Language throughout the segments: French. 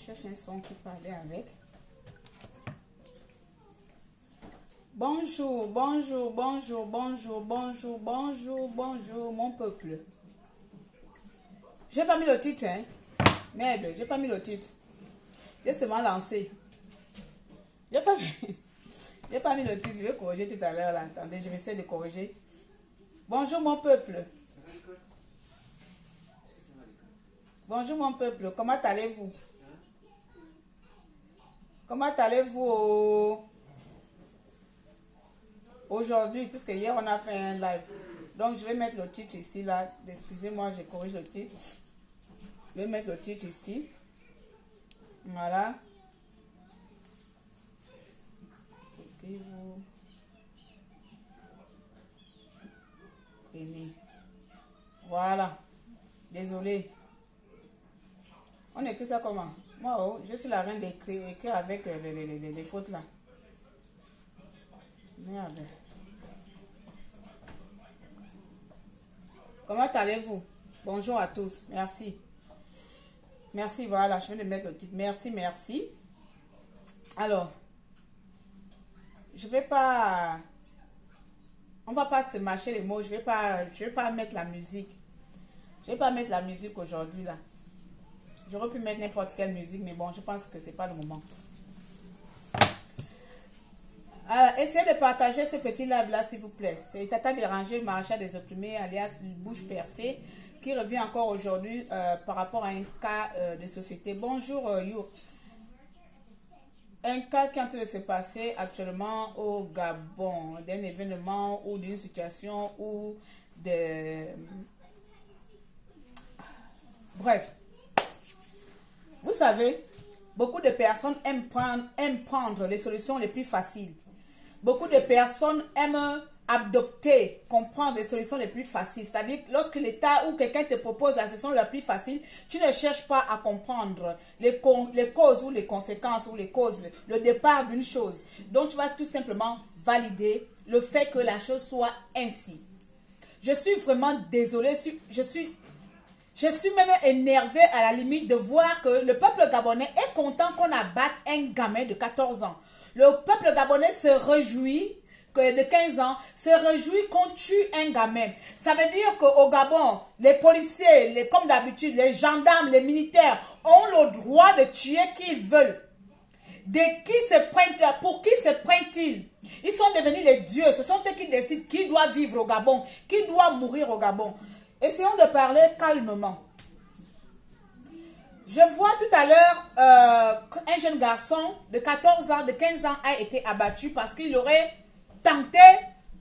cherche un son qui parlait avec. Bonjour, bonjour, bonjour, bonjour, bonjour, bonjour, bonjour, mon peuple. J'ai pas mis le titre, hein. Merde, j'ai pas mis le titre. J'ai seulement lancé. J'ai pas mis le titre, je vais corriger tout à l'heure là. Attendez, je vais essayer de corriger. Bonjour mon peuple. Bonjour mon peuple, comment allez-vous? Comment allez-vous aujourd'hui, puisque hier on a fait un live. Donc je vais mettre le titre ici là. Excusez-moi, je corrige le titre. Je vais mettre le titre ici. Voilà. Ok, vous aimez. Voilà. Désolé. On écrit ça comment? Moi, oh, je suis la reine d'écrire avec les fautes là. Merde. Comment allez-vous? Bonjour à tous. Merci. Merci, voilà. Je vais le mettre le titre. Merci, merci. Alors, je vais pas... On va pas se mâcher les mots. Je vais pas mettre la musique. Je vais pas mettre la musique aujourd'hui là. J'aurais pu mettre n'importe quelle musique, mais bon, je pense que c'est pas le moment. Alors, essayez de partager ce petit live là, s'il vous plaît. C'est Tata Dérangé, Maréchal des opprimés, alias Bouche Percée, qui revient encore aujourd'hui par rapport à un cas de société. Bonjour, You. Un cas qui est en train de se passer actuellement au Gabon, d'un événement ou d'une situation ou de... Bref. Vous savez, beaucoup de personnes aiment prendre les solutions les plus faciles. Beaucoup de personnes aiment adopter, comprendre les solutions les plus faciles. C'est-à-dire que lorsque l'État ou quelqu'un te propose la solution la plus facile, tu ne cherches pas à comprendre les causes ou les conséquences ou les causes, le départ d'une chose. Donc tu vas tout simplement valider le fait que la chose soit ainsi. Je suis vraiment désolée, je suis même énervée à la limite de voir que le peuple gabonais est content qu'on abatte un gamin de 14 ans. Le peuple gabonais se réjouit de 15 ans, se réjouit qu'on tue un gamin. Ça veut dire qu'au Gabon, les policiers, comme d'habitude, les gendarmes, les militaires ont le droit de tuer qui ils veulent. Pour qui se prennent-ils? Ils sont devenus les dieux. Ce sont eux qui décident qui doit vivre au Gabon, qui doit mourir au Gabon. Essayons de parler calmement. Je vois tout à l'heure qu'un jeune garçon de 14 ans, de 15 ans a été abattu parce qu'il aurait tenté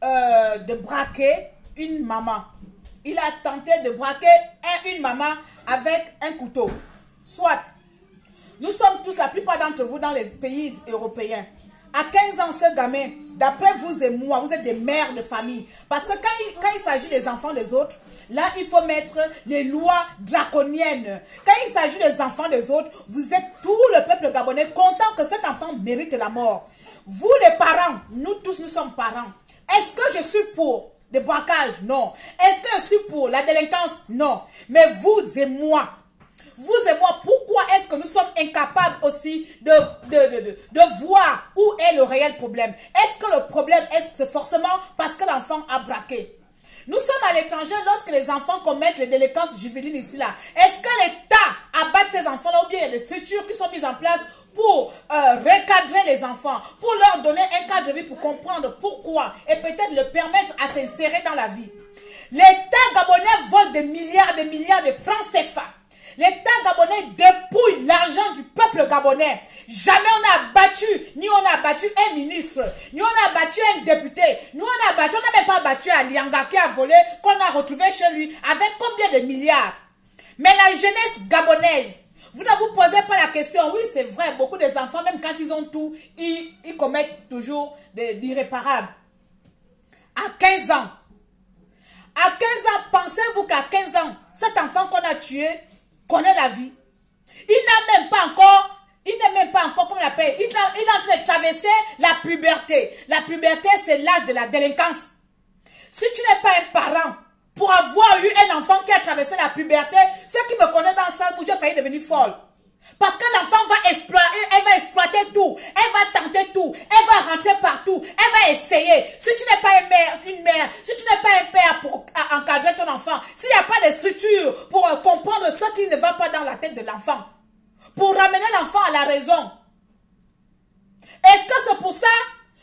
de braquer une maman. Il a tenté de braquer une maman avec un couteau. Soit, nous sommes tous, la plupart d'entre vous, dans les pays européens. À 15 ans, ce gamin, d'après vous et moi, vous êtes des mères de famille. Parce que quand il s'agit des enfants des autres, là, il faut mettre les lois draconiennes. Quand il s'agit des enfants des autres, vous êtes tout le peuple gabonais content que cet enfant mérite la mort. Vous les parents, nous tous, nous sommes parents. Est-ce que je suis pour des braquages? Non. Est-ce que je suis pour la délinquance? Non. Mais vous et moi, pourquoi est-ce que nous sommes incapables aussi de voir où est le réel problème? Est-ce que le problème est forcément parce que l'enfant a braqué? Nous sommes à l'étranger lorsque les enfants commettent les délinquances juvéniles ici là. Est-ce que l'État abatte ces enfants-là ou bien il y a des structures qui sont mises en place pour recadrer les enfants, pour leur donner un cadre de vie pour comprendre pourquoi et peut-être le permettre à s'insérer dans la vie? L'État gabonais vole des milliards de francs CFA. L'État gabonais dépouille l'argent du peuple gabonais. Jamais on a abattu, ni on a abattu un ministre, ni on a abattu un député, ni on a abattu, on n'avait pas abattu Alianga qui a volé, qu'on a retrouvé chez lui, avec combien de milliards? Mais la jeunesse gabonaise, vous ne vous posez pas la question. Oui, c'est vrai, beaucoup des enfants, même quand ils ont tout, ils commettent toujours d'irréparables. À 15 ans, pensez-vous qu'à 15 ans, cet enfant qu'on a tué connaît la vie? Il n'a même pas encore, comment on l'appelle, il est en train de traverser la puberté. La puberté, c'est l'âge de la délinquance. Si tu n'es pas un parent, pour avoir eu un enfant qui a traversé la puberté, ceux qui me connaissent dans ça, j'ai failli devenir folle. Parce que l'enfant va exploiter, elle va exploiter tout, elle va tenter tout, elle va rentrer partout, elle va essayer. Si tu n'es pas une mère, si tu n'es pas un père pour encadrer ton enfant, s'il n'y a pas de structure pour comprendre ce qui ne va pas dans la tête de l'enfant, pour ramener l'enfant à la raison, est-ce que c'est pour ça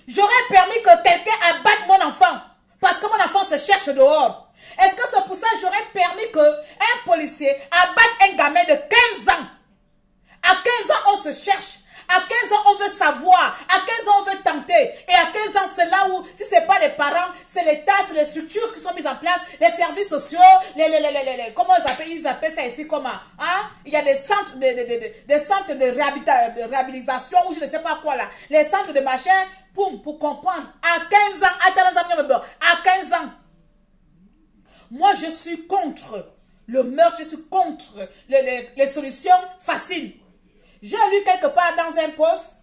j'aurais permis que quelqu'un abatte mon enfant? Parce que mon enfant se cherche dehors. Est-ce que c'est pour ça j'aurais permis qu'un policier abatte un gamin de 15 ans? À 15 ans, on se cherche. À 15 ans, on veut savoir. À 15 ans, on veut tenter. Et à 15 ans, c'est là où, si ce n'est pas les parents, c'est l'État, c'est les structures qui sont mises en place, les services sociaux, comment ils appellent ça ici, comment, hein? Il y a des centres de réhabilitation, ou je ne sais pas quoi là, les centres de machin, pour comprendre. À 15 ans, à 15 ans, moi, je suis contre le meurtre, je suis contre les solutions faciles. J'ai lu quelque part dans un post,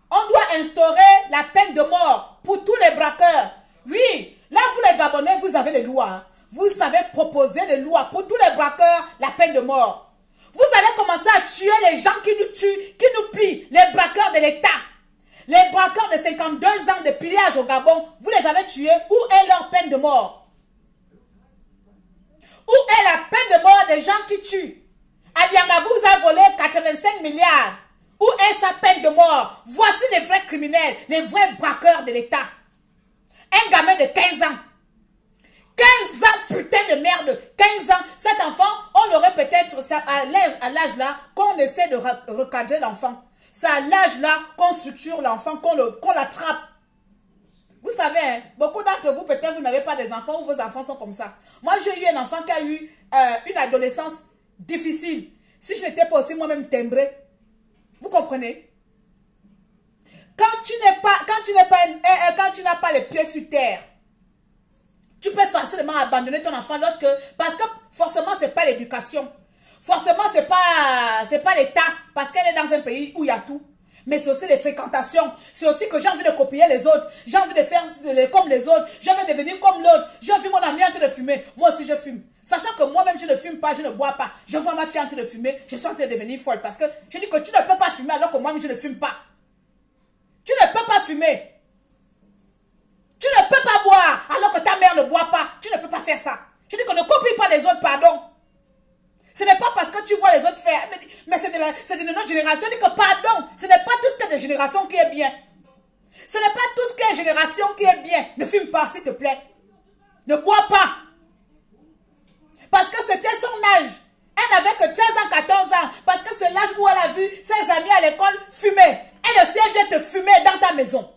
on doit instaurer la peine de mort pour tous les braqueurs. Oui, là vous les Gabonais, vous avez les lois. Vous savez proposer des lois pour tous les braqueurs, la peine de mort. Vous allez commencer à tuer les gens qui nous tuent, qui nous pillent, les braqueurs de l'État. Les braqueurs de 52 ans de pillage au Gabon, vous les avez tués. Où est leur peine de mort? Où est la peine de mort des gens qui tuent? Alianga vous a volé 85 milliards. Où est sa peine de mort? Voici les vrais criminels, les vrais braqueurs de l'État. Un gamin de 15 ans. 15 ans, putain de merde. 15 ans. Cet enfant, on l'aurait peut-être, à l'âge là, qu'on essaie de recadrer l'enfant. C'est à l'âge là qu'on structure l'enfant, qu'on l'attrape. Vous savez, hein, beaucoup d'entre vous, peut-être vous n'avez pas des enfants ou vos enfants sont comme ça. Moi, j'ai eu un enfant qui a eu une adolescence difficile. Si je n'étais pas aussi moi-même timbré, vous comprenez? Quand tu n'as pas les pieds sur terre, tu peux facilement abandonner ton enfant parce que forcément c'est pas l'éducation, forcément c'est pas l'État, parce qu'elle est dans un pays où il y a tout. Mais c'est aussi les fréquentations. C'est aussi que j'ai envie de copier les autres. J'ai envie de faire comme les autres. J'ai envie de devenir comme l'autre. J'ai vu mon ami en train de fumer. Moi aussi, je fume. Sachant que moi-même, je ne fume pas, je ne bois pas. Je vois ma fille en train de fumer. Je suis en train de devenir folle. Parce que je dis que tu ne peux pas fumer alors que moi-même, je ne fume pas. Tu ne peux pas fumer. Tu ne peux pas boire alors que ta mère ne boit pas. Tu ne peux pas faire ça. Je dis que ne copie pas les autres, pardon. Ce n'est pas parce que tu vois les autres faire, mais c'est de notre génération. Je dis que pardon, ce n'est pas tout ce qui est de génération qui est bien. Ce n'est pas tout ce qui est génération qui est bien. Ne fume pas, s'il te plaît. Ne bois pas. Parce que c'était son âge. Elle n'avait que 13 ans, 14 ans. Parce que c'est l'âge où elle a vu ses amis à l'école fumer. Elle aussi, elle vient te fumer dans ta maison.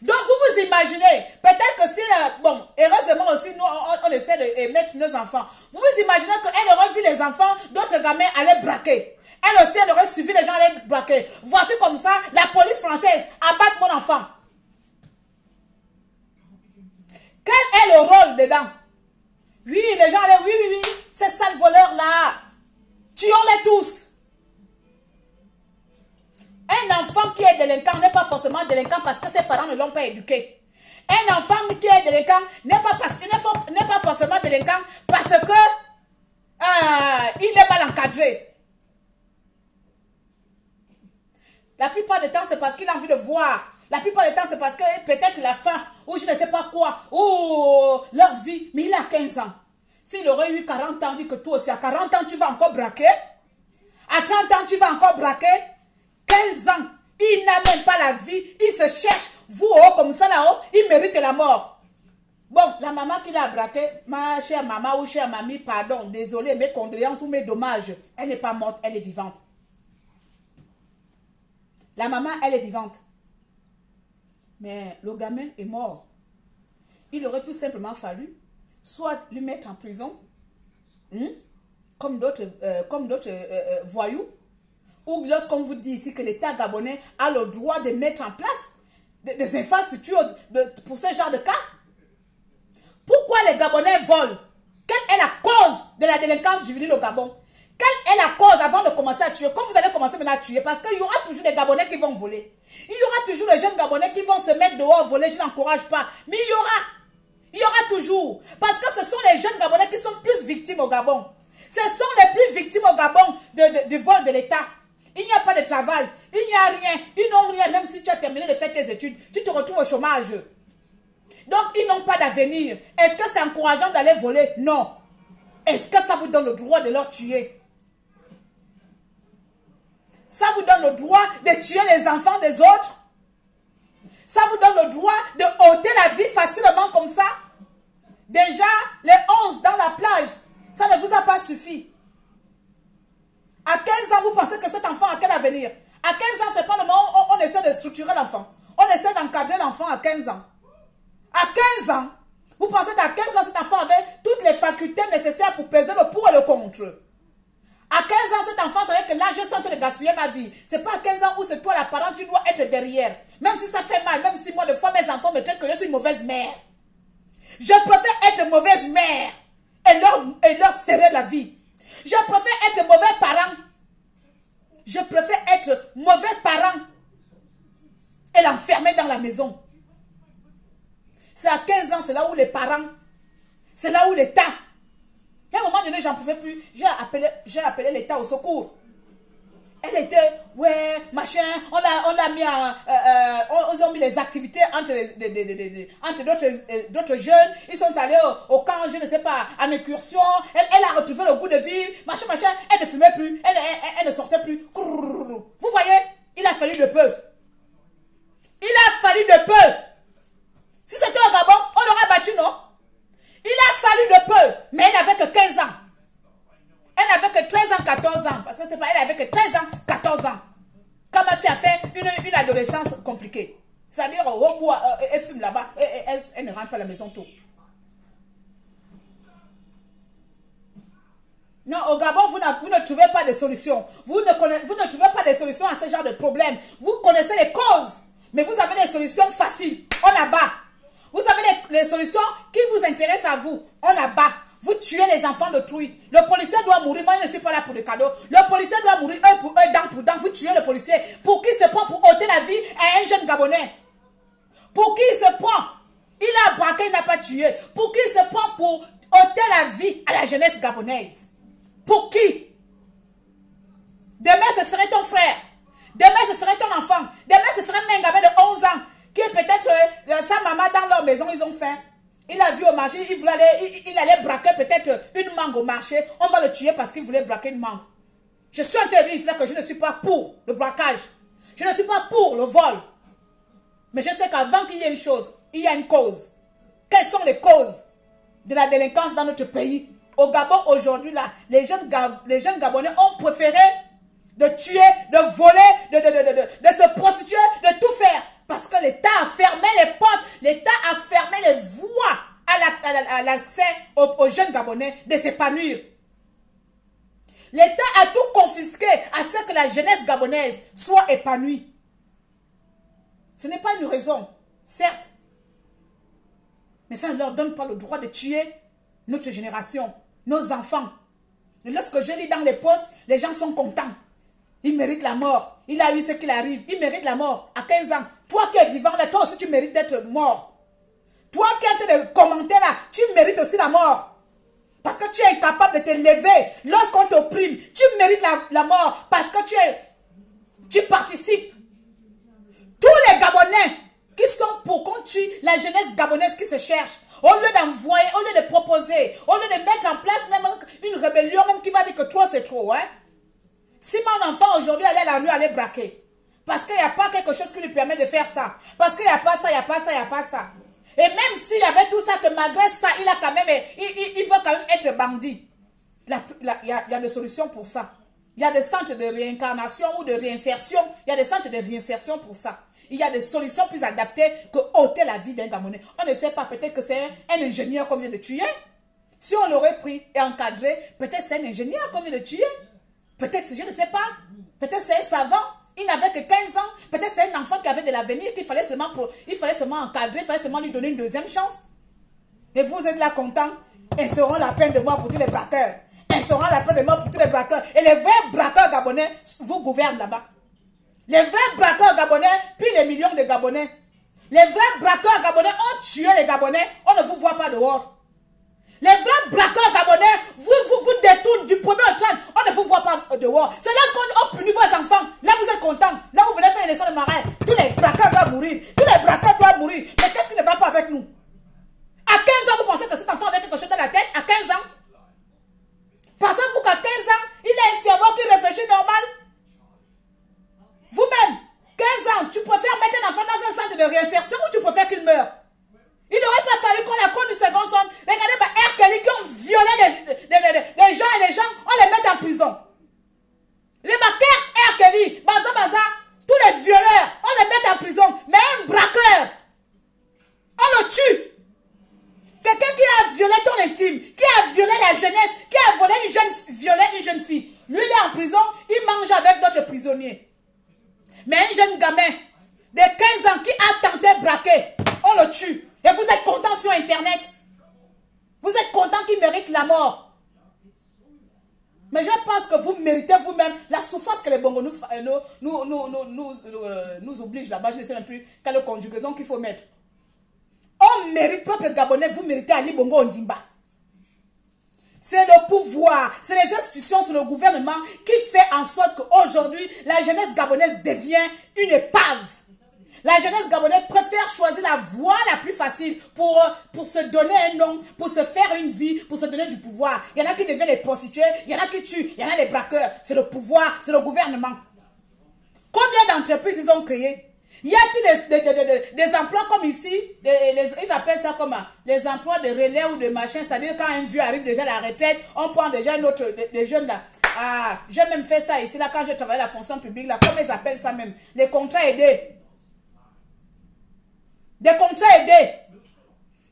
Donc, vous vous imaginez, peut-être que si, bon, heureusement aussi, nous, on essaie de mettre nos enfants. Vous vous imaginez qu'elle aurait vu les enfants, d'autres gamins allaient braquer. Elle aussi, elle aurait suivi les gens allaient braquer. Voici comme ça, la police française abatte mon enfant. Quel est le rôle dedans? Oui, les gens allaient, oui, ces sales voleurs-là, tuons-les tous. Un enfant qui est délinquant n'est pas forcément délinquant parce que ses parents ne l'ont pas éduqué. Un enfant qui est délinquant n'est pas forcément délinquant parce que il est mal encadré. La plupart du temps, c'est parce qu'il a envie de voir. La plupart du temps, c'est parce que peut-être la faim ou je ne sais pas quoi, ou leur vie. Mais il a 15 ans. S'il aurait eu 40 ans, on dit que toi aussi, à 40 ans, tu vas encore braquer. À 30 ans, tu vas encore braquer. 15 ans, il n'a même pas la vie, il se cherche, vous haut comme ça là-haut, il mérite la mort. Bon, la maman qui l'a braqué, ma chère maman ou chère mamie, pardon, désolé, mes condoléances ou mes dommages, elle n'est pas morte, elle est vivante. La maman, elle est vivante. Mais le gamin est mort. Il aurait tout simplement fallu soit lui mettre en prison, comme d'autres voyous, ou lorsqu'on vous dit ici que l'État gabonais a le droit de mettre en place des infrastructures pour ce genre de cas. Pourquoi les Gabonais volent? Quelle est la cause de la délinquance juvénile au Gabon? Quelle est la cause avant de commencer à tuer? Comme vous allez commencer maintenant à tuer, parce qu'il y aura toujours des Gabonais qui vont voler. Il y aura toujours les jeunes Gabonais qui vont se mettre dehors voler, je n'encourage pas. Mais il y aura toujours. Parce que ce sont les jeunes Gabonais qui sont plus victimes au Gabon. Ce sont les plus victimes au Gabon du vol de l'État. Il n'y a pas de travail, il n'y a rien, ils n'ont rien, même si tu as terminé de faire tes études, tu te retrouves au chômage. Donc, ils n'ont pas d'avenir. Est-ce que c'est encourageant d'aller voler? Non. Est-ce que ça vous donne le droit de leur tuer? Ça vous donne le droit de tuer les enfants des autres? Ça vous donne le droit de ôter la vie facilement comme ça? Déjà, les 11 dans la plage, ça ne vous a pas suffi. À 15 ans, vous pensez que cet enfant a quel avenir? À 15 ans, c'est pas le moment où on essaie de structurer l'enfant. On essaie d'encadrer l'enfant à 15 ans. À 15 ans, vous pensez qu'à 15 ans, cet enfant avait toutes les facultés nécessaires pour peser le pour et le contre. À 15 ans, cet enfant savait que là, je suis en train de gaspiller ma vie. C'est pas à 15 ans où c'est toi la parent, tu dois être derrière. Même si ça fait mal, même si moi, de fois, mes enfants me traitent que je suis une mauvaise mère. Je préfère être mauvaise mère et leur serrer la vie. Je préfère être mauvais parent. Je préfère être mauvais parent et l'enfermer dans la maison. C'est à 15 ans, c'est là où les parents, c'est là où l'État. Et à un moment donné, j'en pouvais plus. J'ai appelé l'État au secours. Elle était, ouais, machin, on a mis ils ont mis les activités entre d'autres jeunes. Ils sont allés au camp, je ne sais pas, en incursion. Elle a retrouvé le goût de vivre, machin. Elle ne fumait plus, elle ne sortait plus. Vous voyez, il a fallu de peu. Il a fallu de peu. Si c'était au Gabon, on l'aurait battu, non? Il a fallu de peu, mais elle n'avait que 15 ans. Elle n'avait que 13 ans, 14 ans. Parce que c'est pas elle avait que 13 ans, 14 ans. Quand ma fille a fait une adolescence compliquée. C'est-à-dire, elle fume là-bas, elle ne rentre pas à la maison tôt. Non, au Gabon, vous ne trouvez pas de solution. Vous ne trouvez pas de solution à ce genre de problème. Vous connaissez les causes, mais vous avez des solutions faciles. On abat. Vous avez les solutions qui vous intéressent à vous. On abat. Vous tuez les enfants d'autrui. Le policier doit mourir. Moi, je ne suis pas là pour des cadeaux. Le policier doit mourir œil pour œil, dent pour dent. Vous tuez le policier. Pour qui il se prend pour ôter la vie à un jeune Gabonais? Pour qui il se prend? Il a braqué, il n'a pas tué. Pour qui il se prend pour ôter la vie à la jeunesse gabonaise? Pour qui? Demain, ce serait ton frère. Demain, ce serait ton enfant. Demain, ce serait même un gamin de 11 ans qui est peut-être sa maman dans leur maison, ils ont faim. Il a vu au marché, il allait braquer peut-être une mangue au marché. On va le tuer parce qu'il voulait braquer une mangue. Je suis en train de dire ici que je ne suis pas pour le braquage. Je ne suis pas pour le vol. Mais je sais qu'avant qu'il y ait une chose, il y a une cause. Quelles sont les causes de la délinquance dans notre pays? Au Gabon, aujourd'hui, là, les jeunes Gabonais ont préféré de tuer, de voler, de se prostituer, de tout faire. Parce que l'État a fermé les portes, l'État a fermé les voies à l'accès aux jeunes Gabonais de s'épanouir. L'État a tout confisqué à ce que la jeunesse gabonaise soit épanouie. Ce n'est pas une raison, certes. Mais ça ne leur donne pas le droit de tuer notre génération, nos enfants. Et lorsque je lis dans les postes, les gens sont contents. Il mérite la mort. Il a eu ce qu'il arrive. Il mérite la mort à 15 ans. Toi qui es vivant là, toi aussi tu mérites d'être mort. Toi qui es en train de commenter là, tu mérites aussi la mort. Parce que tu es incapable de te lever. Lorsqu'on t'opprime, tu mérites la mort. Parce que tu participes. Tous les Gabonais qui sont pour qu'on tue la jeunesse gabonaise qui se cherche. Au lieu d'envoyer, au lieu de proposer, au lieu de mettre en place même une rébellion, même qui va dire que trop c'est trop, hein. Si mon enfant aujourd'hui allait à la rue, allait braquer. Parce qu'il n'y a pas quelque chose qui lui permet de faire ça. Parce qu'il n'y a pas ça, il n'y a pas ça, il n'y a pas ça. Et même s'il y avait tout ça, que malgré ça, il a quand même, il veut quand même être bandit. Il y a des solutions pour ça. Il y a des centres de réincarnation ou de réinsertion. Il y a des centres de réinsertion pour ça. Il y a des solutions plus adaptées que ôter la vie d'un Gabonais. On ne sait pas, peut-être que c'est un ingénieur qu'on vient de tuer. Si on l'aurait pris et encadré, peut-être c'est un ingénieur qu'on vient de tuer. Peut-être, je ne sais pas. Peut-être c'est un savant. Il n'avait que 15 ans. Peut-être c'est un enfant qui avait de l'avenir, qu'il fallait seulement encadrer, il fallait seulement lui donner une deuxième chance. Et vous êtes là contents. Instaurons la peine de mort pour tous les braqueurs. Instaurons la peine de mort pour tous les braqueurs. Et les vrais braqueurs gabonais vous gouvernent là-bas. Les vrais braqueurs gabonais puis les millions de Gabonais. Les vrais braqueurs gabonais ont tué les Gabonais. On ne vous voit pas dehors. Les vrais braqueurs gabonais vous détournent du premier au 30. On ne vous voit pas dehors. C'est lorsqu'on punit vos enfants. Là, vous êtes contents. Là, vous venez faire une leçon de marais. Tous les braqueurs doivent mourir. Tous les braqueurs doivent mourir. Mais qu'est-ce qui ne va pas avec nous? À 15 ans, vous pensez que cet enfant avait quelque chose dans la tête? À 15 ans? Pensez-vous qu'à 15 ans, il a un cerveau qui réfléchit normal? Vous-même, 15 ans, tu préfères mettre un enfant dans un centre de réinsertion ou tu préfères qu'il meure? Il n'aurait pas fallu qu'on la compte du second son. Regardez, R. Kelly qui ont violé des gens et des gens, on les met en prison. Les braqueurs R. Kelly, Baza, tous les violeurs, on les met en prison. Mais un braqueur, on le tue. Quelqu'un qui a violé ton intime, qui a violé la jeunesse, qui a violé une jeune fille. Lui, il est en prison, il mange avec d'autres prisonniers. Mais un jeune gamin de 15 ans qui a tenté de braquer, on le tue. Et vous êtes content sur Internet. Vous êtes content qu'il mérite la mort. Mais je pense que vous méritez vous-même la souffrance que les bongos nous obligent là-bas. Je ne sais même plus quelle conjugaison qu'il faut mettre. On mérite, peuple gabonais, vous méritez Ali Bongo Ondimba. C'est le pouvoir, c'est les institutions, c'est le gouvernement qui fait en sorte qu'aujourd'hui, la jeunesse gabonaise devient une épave. La jeunesse gabonaise préfère choisir la voie la plus facile pour se donner un nom, pour se faire une vie, pour se donner du pouvoir. Il y en a qui deviennent les prostituées, il y en a qui tuent, il y en a les braqueurs. C'est le pouvoir, c'est le gouvernement. Combien d'entreprises ils ont créées? Il y a des emplois comme ici, ils appellent ça comme les emplois de relais ou de machin, c'est-à-dire quand un vieux arrive déjà à la retraite, on prend déjà un autre, des jeunes là. Ah, j'ai même fait ça ici, là, quand je travaillais à la fonction publique, là, comment ils appellent ça même? Les contrats aidés. Des contrats aidés.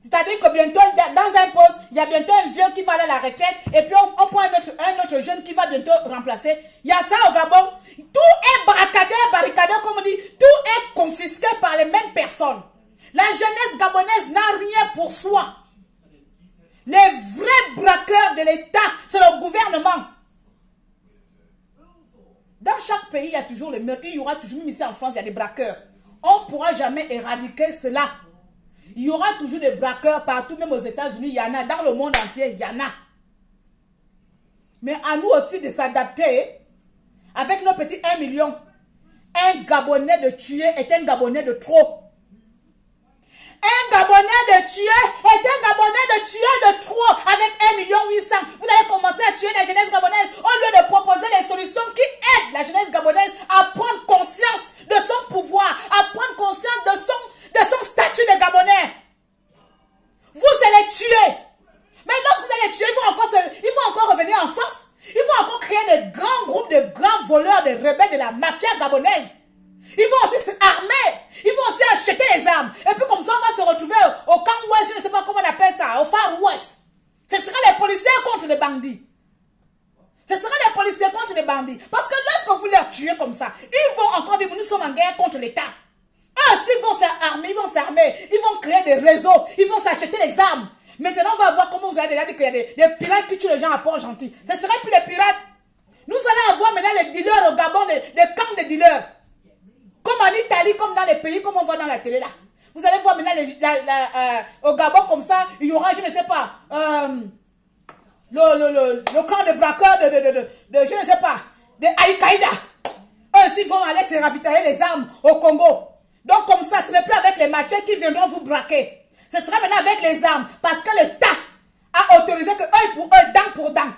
C'est-à-dire que bientôt, dans un poste, il y a bientôt un vieux qui va aller à la retraite et puis on prend un autre jeune qui va bientôt remplacer. Il y a ça au Gabon. Tout est barricadé, comme on dit. Tout est confisqué par les mêmes personnes. La jeunesse gabonaise n'a rien pour soi. Les vrais braqueurs de l'État, c'est le gouvernement. Dans chaque pays, il y a toujours les meurtres. Il y aura toujours, même ici en France, il y a des braqueurs. On ne pourra jamais éradiquer cela. Il y aura toujours des braqueurs partout, même aux États-Unis, il y en a. Dans le monde entier, il y en a. Mais à nous aussi de s'adapter avec nos petits 1 million. Un Gabonais de tuer est un Gabonais de trop. Un Gabonais de tuer est un Gabonais de tuer de trop avec 1,8 million. Vous allez commencer à tuer la jeunesse gabonaise au lieu de proposer des solutions qui aident la jeunesse gabonaise à prendre conscience de son pouvoir, à prendre conscience de son statut de Gabonais. Vous allez tuer. Mais lorsque vous allez tuer, ils vont encore revenir en force. Ils vont encore créer des grands groupes de grands voleurs, de rebelles de la mafia gabonaise. Ils vont aussi s'armer. Ils vont aussi acheter les armes. Et puis comme ça, on va se retrouver au camp ouest, je ne sais pas comment on appelle ça, au Far West. Ce sera les policiers contre les bandits. Ce sera les policiers contre les bandits. Parce que lorsque vous les tuez comme ça, ils vont encore dire, nous sommes en guerre contre l'État. Ah, s'ils vont s'armer, ils vont créer des réseaux, ils vont s'acheter les armes. Maintenant, on va voir comment vous avez déjà dit qu'il y a des pirates qui tuent les gens à Port-Gentil. Ce ne sera plus les pirates. Nous allons avoir maintenant les dealers au Gabon, des camps de dealers. Comme en Italie, comme dans les pays, comme on voit dans la télé là. Vous allez voir maintenant au Gabon comme ça, il y aura, je ne sais pas, le camp de braqueurs de je ne sais pas, de Al-Qaïda. Eux aussi vont aller se ravitailler les armes au Congo. Donc comme ça, ce n'est plus avec les machettes qui viendront vous braquer. Ce sera maintenant avec les armes. Parce que l'État a autorisé que œil pour œil, dent pour dent.